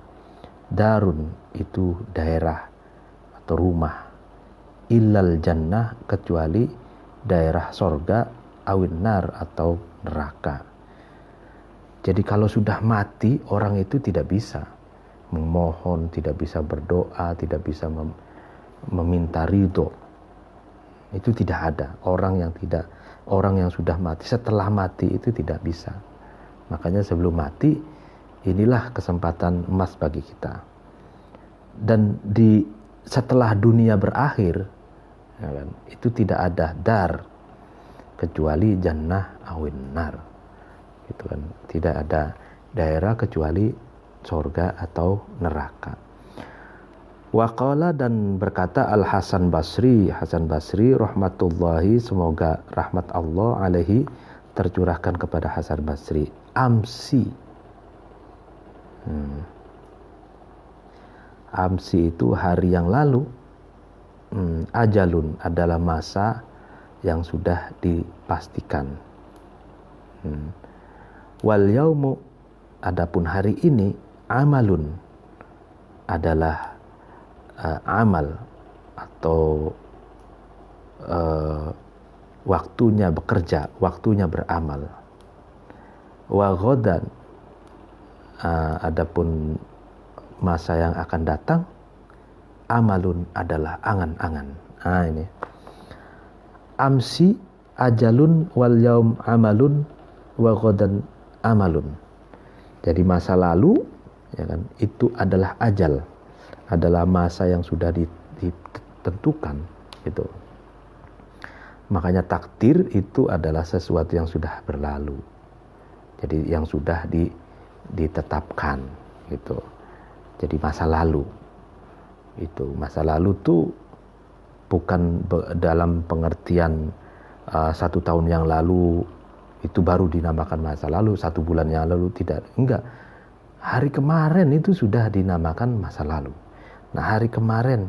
darun, itu daerah atau rumah, illal jannah, kecuali daerah sorga, awin nar, atau neraka. Jadi kalau sudah mati, orang itu tidak bisa memohon, tidak bisa berdoa, tidak bisa meminta ridho. Itu tidak ada. Orang yang sudah mati, setelah mati itu tidak bisa. Makanya sebelum mati, inilah kesempatan emas bagi kita. Dan setelah dunia berakhir, ya kan, itu tidak ada dar kecuali jannah awin nar, gitu kan. Tidak ada daerah kecuali surga atau neraka. Waqala, dan berkata Hasan Basri rahmatullahi, semoga rahmat Allah alaihi tercurahkan kepada Hasan Basri, amsi. Amsi itu hari yang lalu. Ajalun adalah masa yang sudah dipastikan. Wal yaumu, adapun hari ini, amalun adalah amal atau waktunya bekerja, waktunya beramal. Wa ghadan, adapun masa yang akan datang, amalun adalah angan-angan. Ini amsi ajalun, wal yaum amalun, wa ghadan amalun. Jadi masa lalu, ya kan, itu adalah ajal, adalah masa yang sudah ditentukan, gitu. Makanya takdir itu adalah sesuatu yang sudah berlalu. Jadi yang sudah ditetapkan, gitu. Jadi masa lalu. Itu masa lalu tuh bukan dalam pengertian 1 tahun yang lalu itu baru dinamakan masa lalu, 1 bulan yang lalu, tidak, enggak. Hari kemarin itu sudah dinamakan masa lalu. Nah, hari kemarin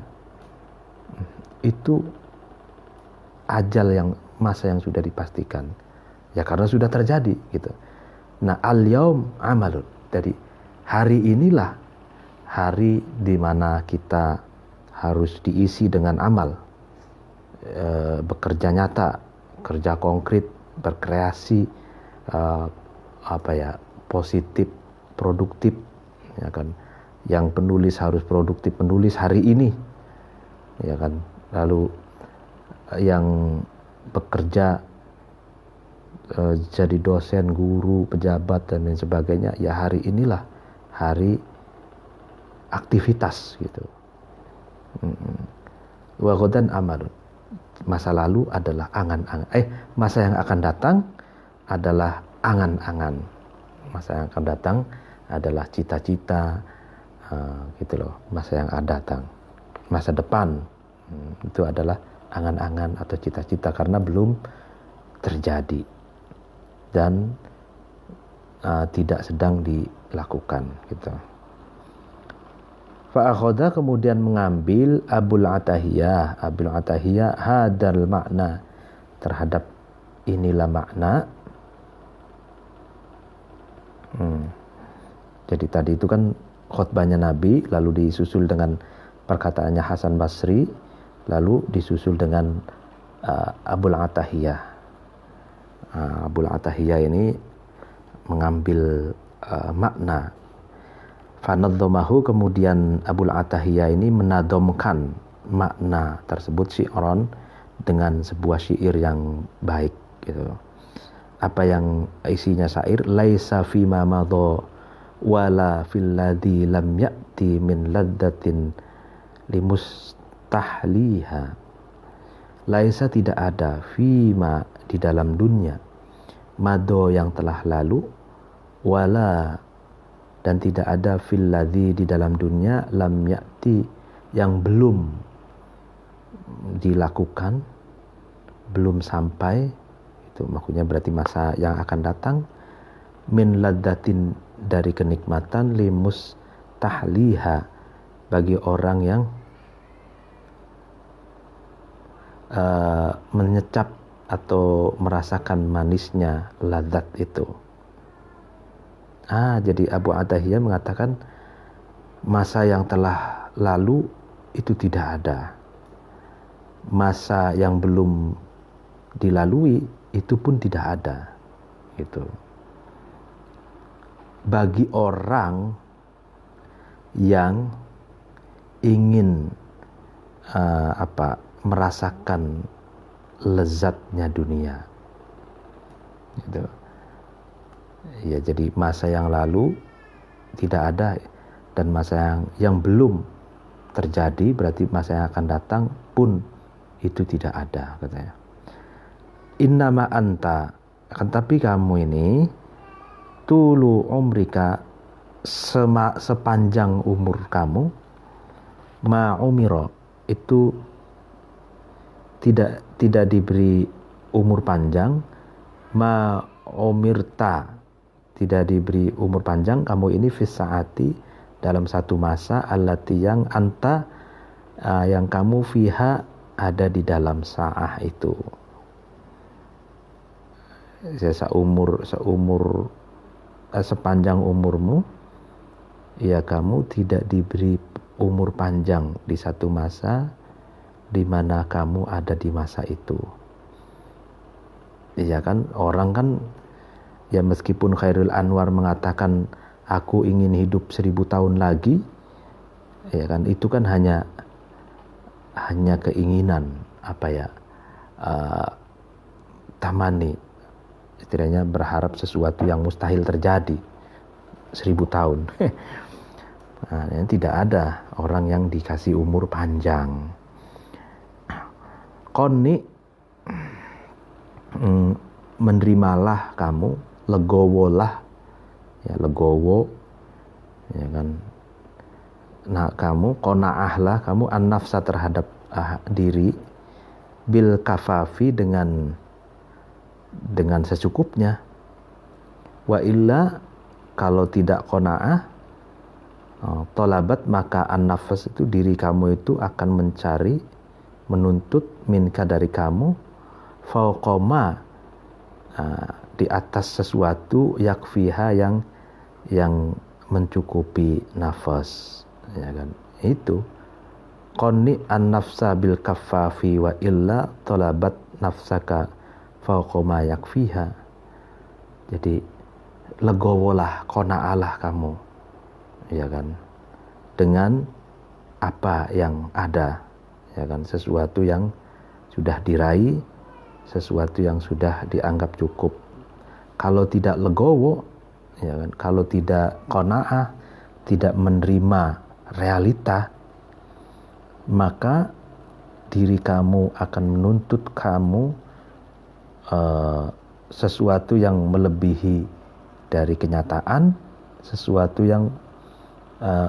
itu ajal, yang masa yang sudah dipastikan, ya karena sudah terjadi, gitu. Nah, al-yaum amalun, jadi hari inilah hari di mana kita harus diisi dengan amal, bekerja nyata, kerja konkret, berkreasi, positif, produktif, ya kan. Yang penulis harus produktif, menulis hari ini, ya kan. Lalu yang bekerja jadi dosen, guru, pejabat dan lain sebagainya, ya hari inilah hari aktivitas, gitu. Wa ghadan amalun, masa lalu adalah angan-angan. Masa yang akan datang adalah angan-angan. Masa yang akan datang adalah cita-cita, gitu loh. Masa yang akan datang, masa depan, Itu adalah angan-angan atau cita-cita karena belum terjadi dan tidak sedang dilakukan gitu. Fa'akhoda kemudian mengambil Abul Atahiyah hadal makna terhadap inilah makna. Jadi tadi itu kan khutbahnya Nabi, lalu disusul dengan perkataannya Hasan Basri, lalu disusul dengan Abul Atahiyah. Abul Atahiyah ini mengambil makna. Fanadzomahu, kemudian Abul Atahiyah ini menadomkan makna tersebut syi'ron dengan sebuah syair yang baik gitu. Apa yang isinya syair? Laisa fima madha wala fil ladzi lam ya'ti min laddatin limustahliha. Laisa tidak ada fima di dalam dunia, madha yang telah lalu, wala dan tidak ada fil ladzi di dalam dunia lam ya'ti yang belum dilakukan, belum sampai, itu maksudnya berarti masa yang akan datang, min laddatin dari kenikmatan, limus tahliha bagi orang yang menyecap atau merasakan manisnya ladzat itu. Jadi Abu Atahiyah mengatakan masa yang telah lalu itu tidak ada. Masa yang belum dilalui itu pun tidak ada. Gitu. Bagi orang yang ingin merasakan lezatnya dunia. Gitu. Ya, jadi masa yang lalu tidak ada dan masa yang belum terjadi berarti masa yang akan datang pun itu tidak ada katanya. Innama anta, akan tapi kamu ini tulu umrika sepanjang umur kamu, ma umiro itu tidak diberi umur panjang, ma umirta tidak diberi umur panjang kamu ini fisaati dalam satu masa allati yang anta yang kamu fiha ada di dalam sa'ah itu. Sepanjang umurmu ya kamu tidak diberi umur panjang di satu masa di mana kamu ada di masa itu. Iya kan, orang kan ya meskipun Khairul Anwar mengatakan aku ingin hidup 1000 tahun lagi, ya kan itu kan hanya keinginan tamani, istilahnya berharap sesuatu yang mustahil terjadi 1000 tahun. Nah, tidak ada orang yang dikasih umur panjang. Qonni menerimalah kamu, legowolah, ya legowo, ya kan. Nah kamu qanaahlah kamu an-nafsa terhadap diri, bil kafafi dengan secukupnya. Wa illa kalau tidak qanaah, tolabat maka an-nafs itu diri kamu itu akan mencari, menuntut minka dari kamu, fauqoma di atas sesuatu yakfiha yang mencukupi nafas, ya kan. Itu qonni an-nafsa bil kaffafi wa illa talabat nafsaka fauqoma yakfiha. Jadi legowolah, qana'alah kamu, ya kan, dengan apa yang ada, ya kan, sesuatu yang sudah diraih, sesuatu yang sudah dianggap cukup. Kalau tidak legowo, ya kan, kalau tidak qanaah, tidak menerima realita, maka diri kamu akan menuntut kamu sesuatu yang melebihi dari kenyataan, sesuatu yang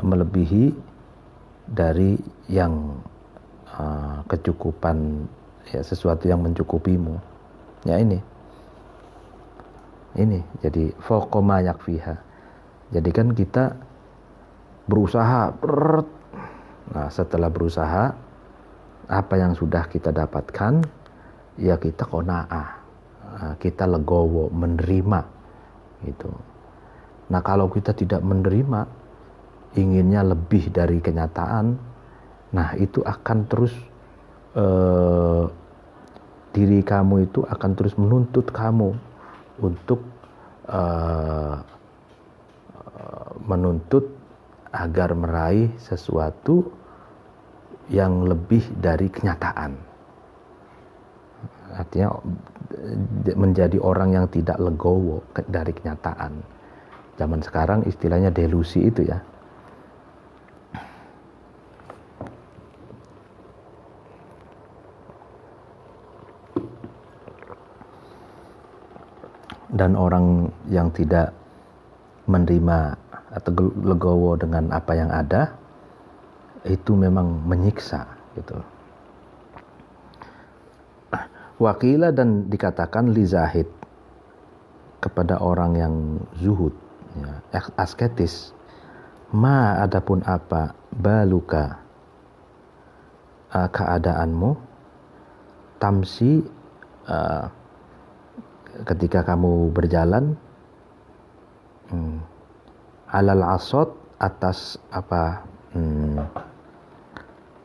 melebihi dari yang kecukupan, ya sesuatu yang mencukupimu. Ya ini jadi faqoma yakfiha. Jadi kan kita berusaha, nah setelah berusaha apa yang sudah kita dapatkan ya kita qanaah, kita legowo, menerima gitu. Nah kalau kita tidak menerima, inginnya lebih dari kenyataan, nah itu akan terus diri kamu itu akan terus menuntut kamu untuk menuntut agar meraih sesuatu yang lebih dari kenyataan. Artinya menjadi orang yang tidak legowo dari kenyataan. Zaman sekarang istilahnya delusi itu ya. Dan orang yang tidak menerima atau legowo dengan apa yang ada, itu memang menyiksa gitu. Wakila, dan dikatakan li zahid, kepada orang yang zuhud, ya, asketis, ma adapun apa, baluka, keadaanmu, tamsi, ketika kamu berjalan, alal asot, atas apa,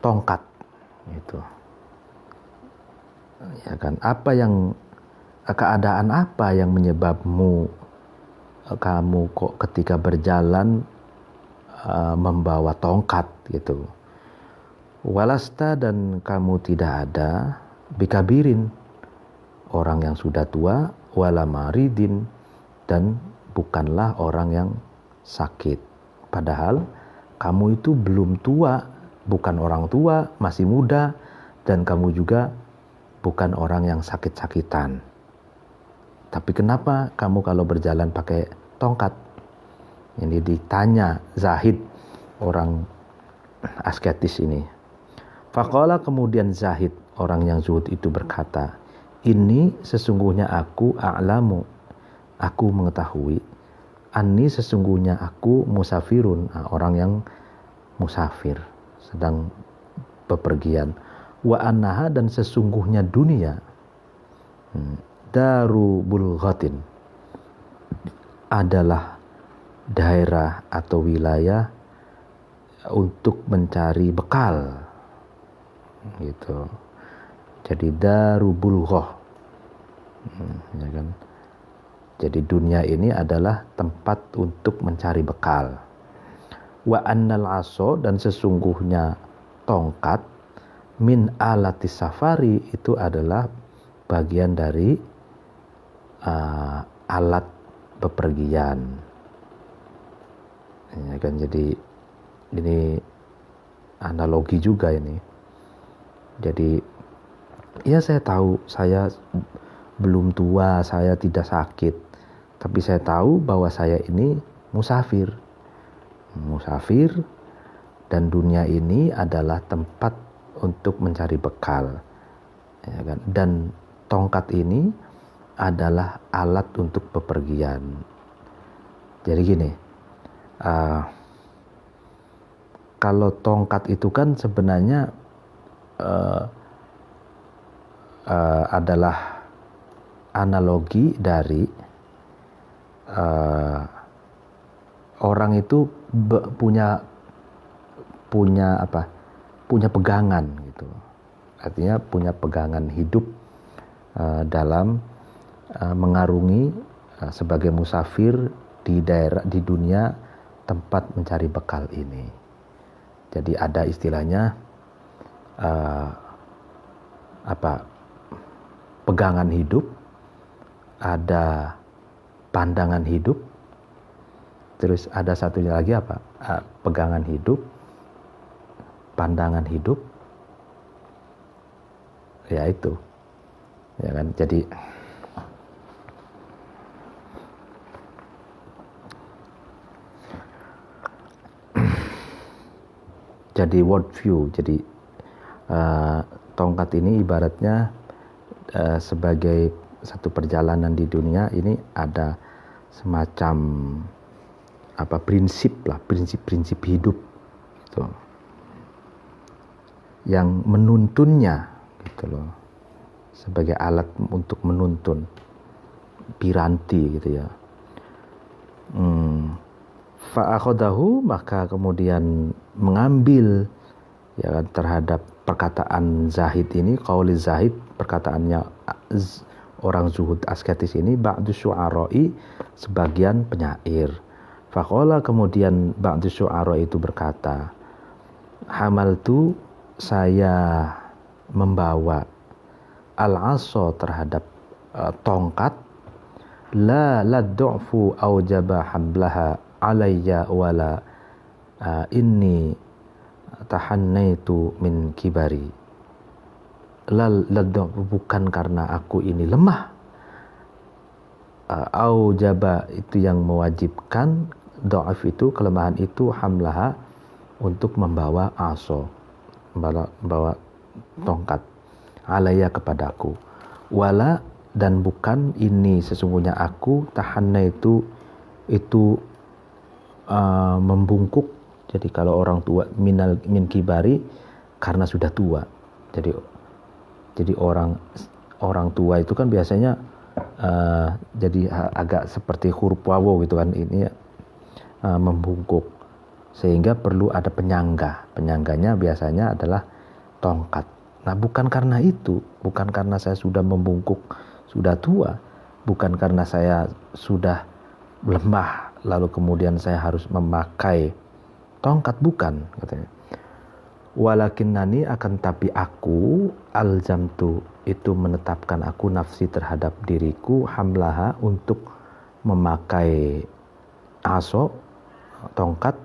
tongkat itu, ya kan, apa yang, keadaan apa yang menyebabmu kamu kok ketika berjalan membawa tongkat gitu. Walasta, dan kamu tidak ada, bikabirin, orang yang sudah tua, wala maridin, dan bukanlah orang yang sakit. Padahal kamu itu belum tua, bukan orang tua, masih muda, dan kamu juga bukan orang yang sakit-sakitan. Tapi kenapa kamu kalau berjalan pakai tongkat? Ini ditanya Zahid, orang asketis ini. Faqala, kemudian Zahid, orang yang zuhud itu berkata, ini sesungguhnya aku a'lamu, aku mengetahui, anni sesungguhnya aku musafirun, orang yang musafir, sedang bepergian, wa annaha, dan sesungguhnya dunia, daru bulghatin, adalah daerah atau wilayah untuk mencari bekal gitu. Jadi daru bulghah, ya kan. Jadi dunia ini adalah tempat untuk mencari bekal. Wa annal aso, dan sesungguhnya tongkat, min alati safari, itu adalah bagian dari alat bepergian, ya kan. Jadi ini analogi juga ini. Jadi ya saya tahu saya belum tua, saya tidak sakit, tapi saya tahu bahwa saya ini musafir, dan dunia ini adalah tempat untuk mencari bekal, ya kan? Dan tongkat ini adalah alat untuk bepergian. Jadi gini, kalau tongkat itu kan sebenarnya adalah analogi dari orang itu punya pegangan gitu. Artinya punya pegangan hidup dalam mengarungi sebagai musafir di dunia tempat mencari bekal ini. Jadi ada istilahnya pegangan hidup, ada pandangan hidup, terus ada satunya lagi pegangan hidup, pandangan hidup, ya itu, ya kan. Jadi world view, jadi Tongkat ini ibaratnya sebagai satu perjalanan di dunia ini ada semacam prinsip hidup gitu, yang menuntunnya gitu loh, sebagai alat untuk menuntun, piranti gitu ya. Fa'akhodahu, maka kemudian mengambil ya kan, terhadap perkataan Zahid ini, qauli Zahid, perkataannya orang zuhud asketis ini, ba'du syu'ara'i, sebagian penyair. Faqala, kemudian ba'du syu'ara'i itu berkata, hamaltu, saya membawa al-aso, terhadap tongkat, la laddu'fu aujaba hablaha alayya wala inni tahannaitu min kibari. Bukan karena aku ini lemah, aujaba itu yang mewajibkan, do'af itu kelemahan itu, hamlaha untuk membawa aso, membawa tongkat, alayya kepadaku, wala dan bukan, ini sesungguhnya aku, tahannaitu itu membungkuk. Jadi kalau orang tua, min kibari, karena sudah tua. Jadi orang tua itu kan biasanya jadi agak seperti huruf wawo gitu kan, ini membungkuk, sehingga perlu ada penyangga. Penyangganya biasanya adalah tongkat. Nah, bukan karena itu, bukan karena saya sudah membungkuk, sudah tua, bukan karena saya sudah lemah lalu kemudian saya harus memakai tongkat, bukan, katanya. Walakinnani, akan tapi aku, aljamtu itu menetapkan aku, nafsi terhadap diriku, hamlaha untuk memakai aso, tongkat,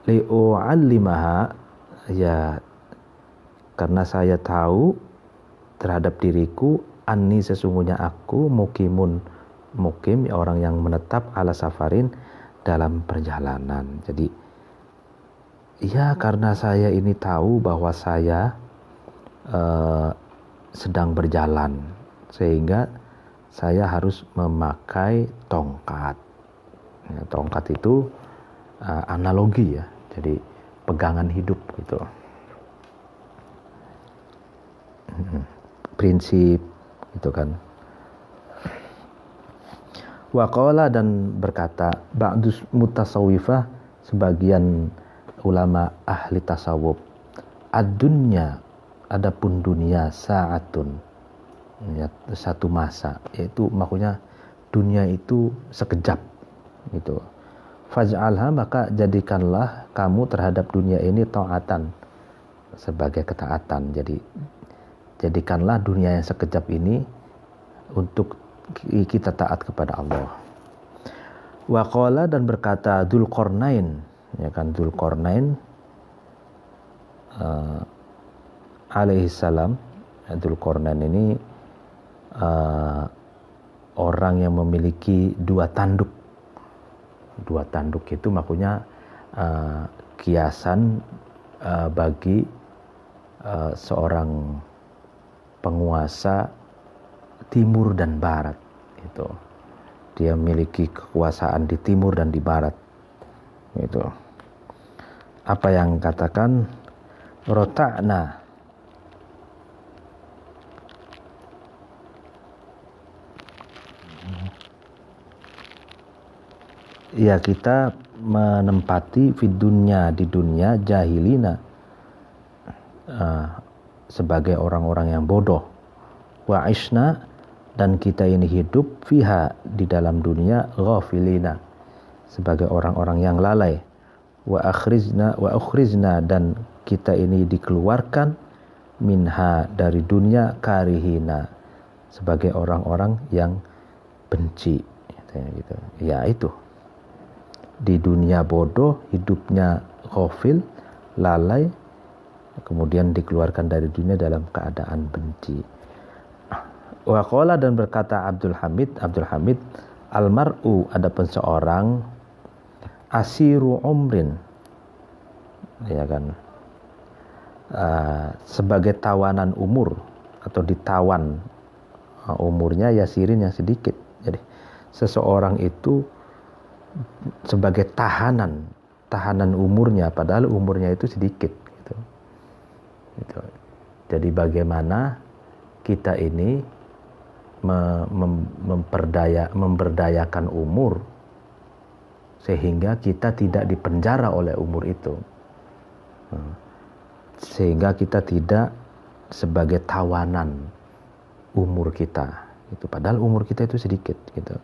li'u'allimaha, ya karena saya tahu terhadap diriku, anni sesungguhnya aku, mukim, orang yang menetap, ala safarin, dalam perjalanan. Jadi ya karena saya ini tahu bahwa saya sedang berjalan, sehingga saya harus memakai tongkat. Ya, tongkat itu analogi ya, jadi pegangan hidup gitu, prinsip gitu kan. Waqala, dan berkata ba'dus mutasawwifah, sebagian ulama ahli tasawuf, ad-dunya, adapun dunia, sa'atun, ya, satu masa, yaitu maksudnya dunia itu sekejap gitu. Faj'alha, maka jadikanlah kamu terhadap dunia ini ta'atan, sebagai ketaatan. Jadi jadikanlah dunia yang sekejap ini untuk kita taat kepada Allah. Wa qala, dan berkata Dzulqarnain, ya kan, Dzulqarnain alaihi salam. Dzulqarnain ini orang yang memiliki dua tanduk. Dua tanduk itu maksudnya kiasan bagi seorang penguasa timur dan barat itu. Dia memiliki kekuasaan di timur dan di barat itu. Apa yang katakan rota'na, ya kita menempati di dunia jahilina, sebagai orang-orang yang bodoh. Wa ishna, dan kita ini hidup fiha, di dalam dunia, ghafilina, sebagai orang-orang yang lalai. Wa ukhrizna, dan kita ini dikeluarkan, minha, dari dunia, karihina, sebagai orang-orang yang benci gitu. Ya itu, di dunia bodoh, hidupnya ghafil, lalai, kemudian dikeluarkan dari dunia dalam keadaan benci. Wa qala, dan berkata Abdul Hamid, almar'u, adapun seorang, asiru umrin, ya kan, sebagai tawanan umur atau ditawan umurnya yasirin yang sedikit. Jadi seseorang itu sebagai tahanan umurnya padahal umurnya itu sedikit gitu. Gitu. Jadi bagaimana kita ini memberdayakan umur sehingga kita tidak dipenjara oleh umur itu, sehingga kita tidak sebagai tawanan umur kita itu, padahal umur kita itu sedikit gitu.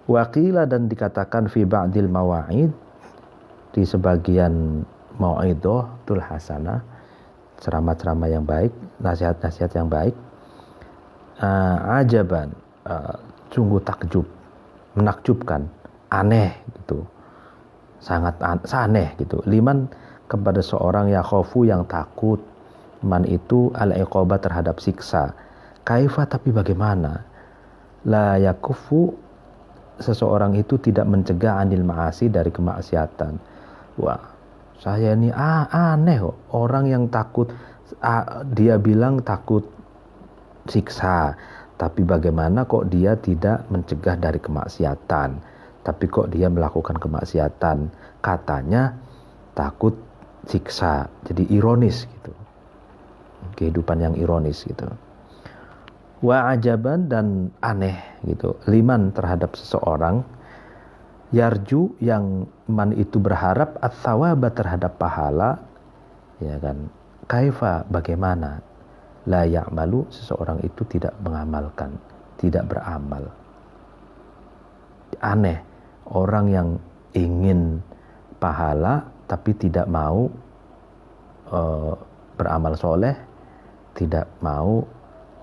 Waqila, dan dikatakan fi ba'dil mawa'id, di sebagian mau'idotul hasanah, ceramah-ceramah yang baik, nasihat-nasihat yang baik, ajaban, sungguh takjub, menakjubkan, aneh gitu, sangat aneh gitu, liman, kepada seorang yakhofu yang takut, man itu al-iqabah terhadap siksa, kaifa, tapi bagaimana, la yakufu, seseorang itu tidak mencegah anil ma'asi, dari kemaksiatan. Wah, saya ini aneh kok, orang yang takut, dia bilang takut siksa, tapi bagaimana kok dia tidak mencegah dari kemaksiatan, tapi kok dia melakukan kemaksiatan, katanya takut siksa. Jadi ironis gitu, kehidupan yang ironis gitu. Wa ajaban, dan aneh gitu, liman, terhadap seseorang, yarju, yang man itu berharap, ats-tsawaba, terhadap pahala, ya kan, kaifa, bagaimana, la ya'malu, seseorang itu tidak mengamalkan, tidak beramal. Aneh, orang yang ingin pahala tapi tidak mau beramal soleh, tidak mau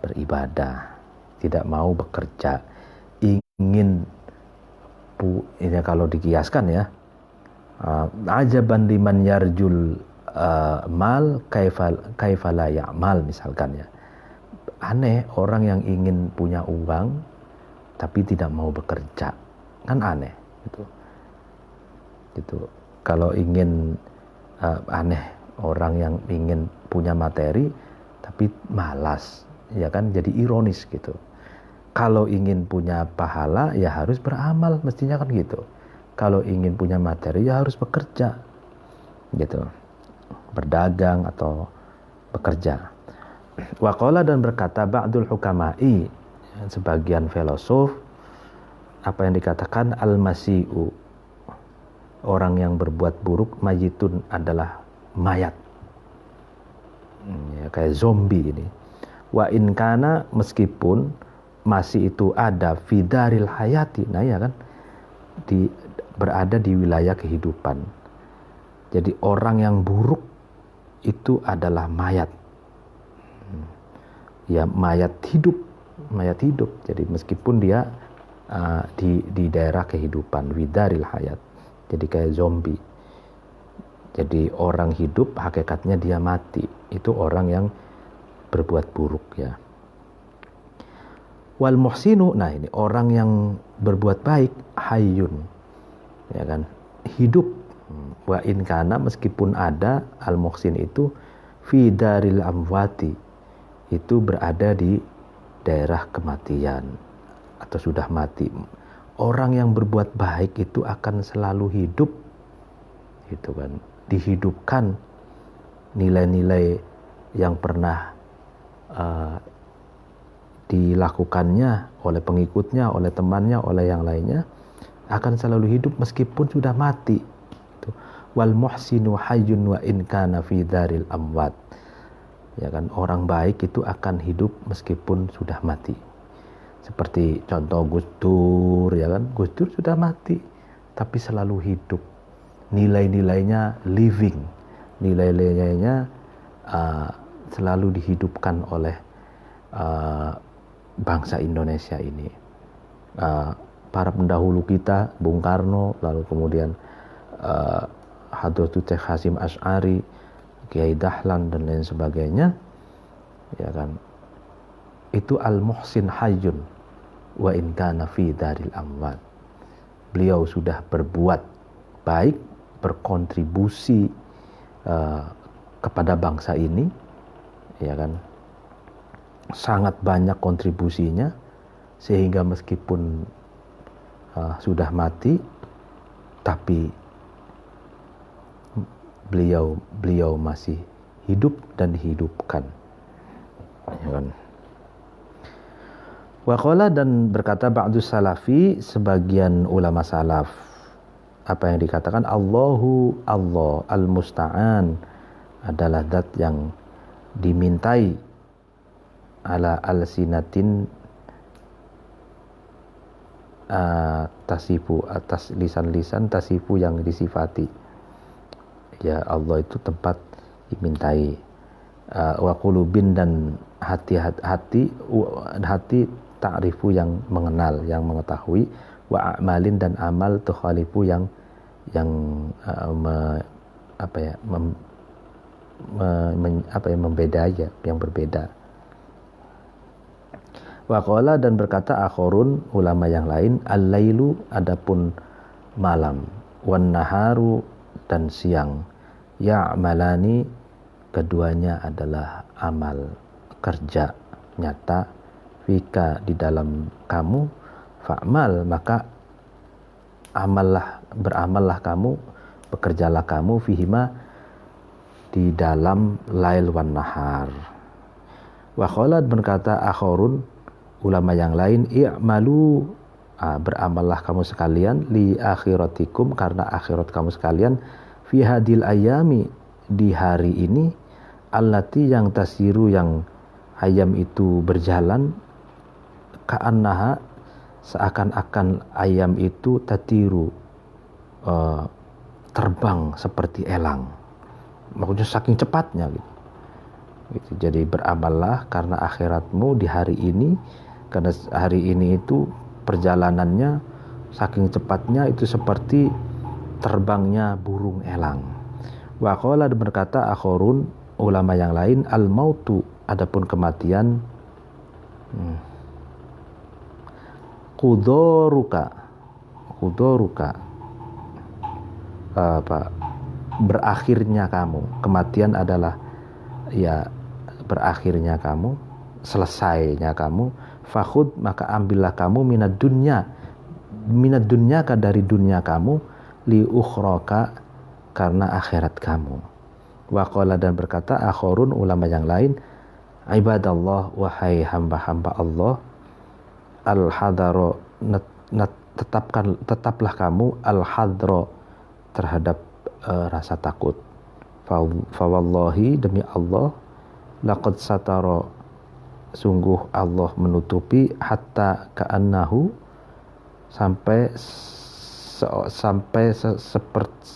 beribadah, tidak mau bekerja, ingin ini kalau dikiaskan ya, ajaban liman yarjul mal kaifa la ya'mal, misalkan ya, aneh orang yang ingin punya uang tapi tidak mau bekerja, kan aneh gitu. Kalau ingin aneh orang yang ingin punya materi tapi malas, ya kan, jadi ironis gitu. Kalau ingin punya pahala ya harus beramal, mestinya kan gitu. Kalau ingin punya materi ya harus bekerja gitu, berdagang atau bekerja. Waqala, dan berkata ba'dul hukama'i, sebagian filosof, apa yang dikatakan al-masi'u, orang yang berbuat buruk, mayitun, adalah mayat, ya, kayak zombie ini. Wa in kana, meskipun masih itu ada, fidaril hayati, nah ya kan, berada di wilayah kehidupan. Jadi orang yang buruk itu adalah mayat, ya, mayat hidup. Jadi meskipun dia di daerah kehidupan, widaril hayat, jadi kayak zombie. Jadi orang hidup hakikatnya dia mati, itu orang yang berbuat buruk ya. Wal muhsinu, nah ini orang yang berbuat baik, hayyun, ya kan, hidup. Wa in kana, meskipun ada, al muhsin itu fi daril amwati, itu berada di daerah kematian atau sudah mati. Orang yang berbuat baik itu akan selalu hidup, gitu kan, dihidupkan nilai-nilai yang pernah dilakukannya oleh pengikutnya, oleh temannya, oleh yang lainnya, akan selalu hidup meskipun sudah mati. Wal muhsinu hayyun wa in kana fi daril amwat, ya kan, orang baik itu akan hidup meskipun sudah mati. Seperti contoh Gus Dur, ya kan, Gus Dur sudah mati tapi selalu hidup, nilai-nilainya living, nilai-nilainya selalu dihidupkan oleh bangsa Indonesia ini. Para pendahulu kita, Bung Karno, lalu kemudian Hadratus Syekh Hasyim Asy'ari, Kiai Dahlan, dan lain sebagainya, ya kan, itu al-muhsin hayyun wa in kana fi daril amwat. Beliau sudah berbuat baik, berkontribusi kepada bangsa ini, ya kan, sangat banyak kontribusinya, sehingga meskipun sudah mati, tapi beliau masih hidup dan dihidupkan, ya kan. Waqala, dan berkata ba'du salafi, sebagian ulama salaf, apa yang dikatakan Allahu Allah al-musta'an adalah zat yang dimintai, ala al-sinatin tasifu, atas lisan-lisan, tasifu yang disifati. Ya, Allah itu tempat dimintai. Wa qulubin, dan hati ta'rifu yang mengenal, yang mengetahui. Wa a'malin, dan amal tukhalifu yang membeda, ya, yang berbeda. Wa qala, dan berkata akhorun, ulama yang lain, al-lailu, adapun malam, wan naharu, dan siang, ya'malani, keduanya adalah amal, kerja nyata, fika, di dalam kamu, fa'mal, maka beramallah kamu, bekerjalah kamu, fihima, di dalam lail wan nahar. Wa qala, berkata akhorun, ulama yang lain, i'malu, beramallah kamu sekalian, li akhiratikum, karena akhirat kamu sekalian, fi hadil ayami, di hari ini, allati, yang tasiru, yang ayam itu berjalan, ka'annaha, seakan-akan ayam itu tatiru, terbang seperti elang, maksudnya saking cepatnya gitu. Jadi beramallah karena akhiratmu di hari ini, karena hari ini itu perjalanannya saking cepatnya, itu seperti terbangnya burung elang. Wa qala, berkata akhorun, ulama yang lain, al mautu, adapun kematian, kudoruka, berakhirnya kamu. Kematian adalah, ya, berakhirnya kamu, selesainya kamu. Fakhud, maka ambillah kamu, minad dunya ka, dari dunia kamu, li ukhraka, karena akhirat kamu. Wa qala, dan berkata akhorun, ulama yang lain, ibadallah, wahai hamba-hamba Allah, al-hadaro, tetaplah kamu, al-hadro, terhadap rasa takut. Fawallahi, demi Allah, laqad satara, sungguh Allah menutupi, hatta ka'annahu, sampai seperti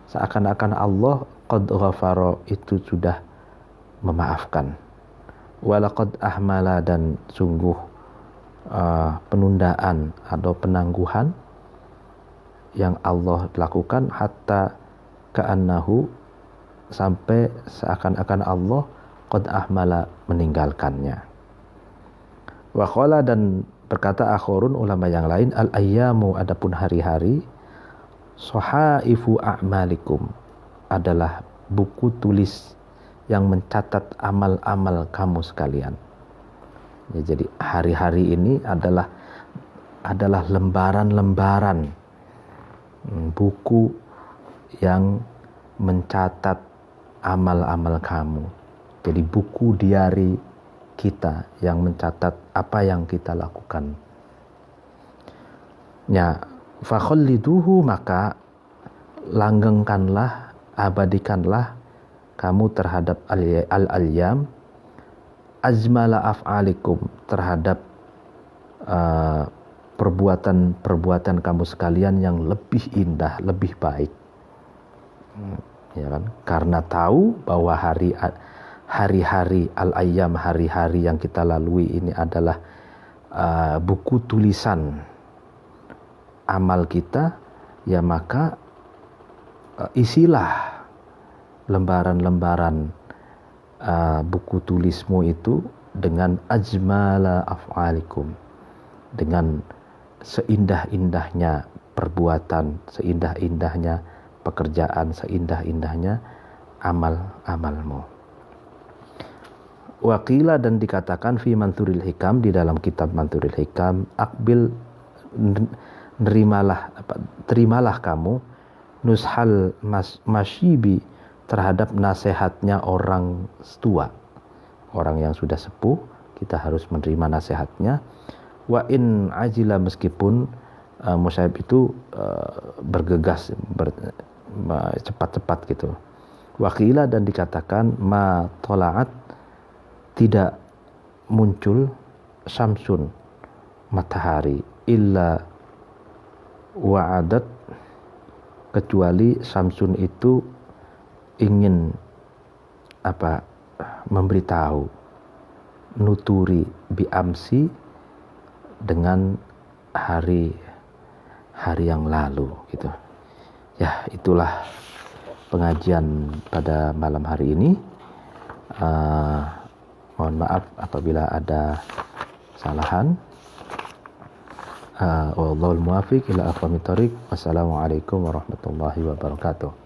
seakan-akan Allah qad ghafara, itu sudah memaafkan. Walaqad ahmala, dan sungguh penundaan atau penangguhan yang Allah lakukan, hatta ka'annahu, sampai seakan-akan Allah qad ahmala, meninggalkannya. Wa qala, dan berkata akhorun, ulama yang lain, al ayyamu, adapun hari-hari, sohaifu a'malikum, adalah buku tulis yang mencatat amal-amal kamu sekalian. Ya, jadi hari-hari ini adalah lembaran-lembaran buku yang mencatat amal-amal kamu. Jadi buku diari kita yang mencatat apa yang kita lakukan. Ya, fakhalliduhu, maka langgengkanlah, abadikanlah kamu terhadap al-ayyam, ajmala af'alikum, terhadap perbuatan kamu sekalian yang lebih indah, lebih baik. Ya kan? Karena tahu bahwa hari-hari al-ayyam, hari-hari yang kita lalui ini adalah buku tulisan amal kita, ya maka isilah lembaran-lembaran buku tulismu itu dengan ajmala af'alikum, dengan seindah-indahnya perbuatan, seindah-indahnya pekerjaan, seindah-indahnya amal-amalmu. Waqila, dan dikatakan fi Manthuril Hikam, di dalam kitab Manthuril Hikam, akbil, terimalah kamu nushal masyibi, terhadap nasihatnya orang tua, orang yang sudah sepuh, kita harus menerima nasihatnya. Wa in ajila, meskipun Musayyib itu bergegas, cepat-cepat gitu. Waqila, dan dikatakan ma tola'at, tidak muncul syamsun, matahari, illa wa'adat, kecuali syamsun itu ingin memberitahu, nuturi biamsi, dengan hari yang lalu gitu. Ya, itulah pengajian pada malam hari ini. Mohon maaf apabila ada kesalahan. Wallahul muwaffiq ila aqwamit thoriq. Wassalamualaikum warahmatullahi wabarakatuh.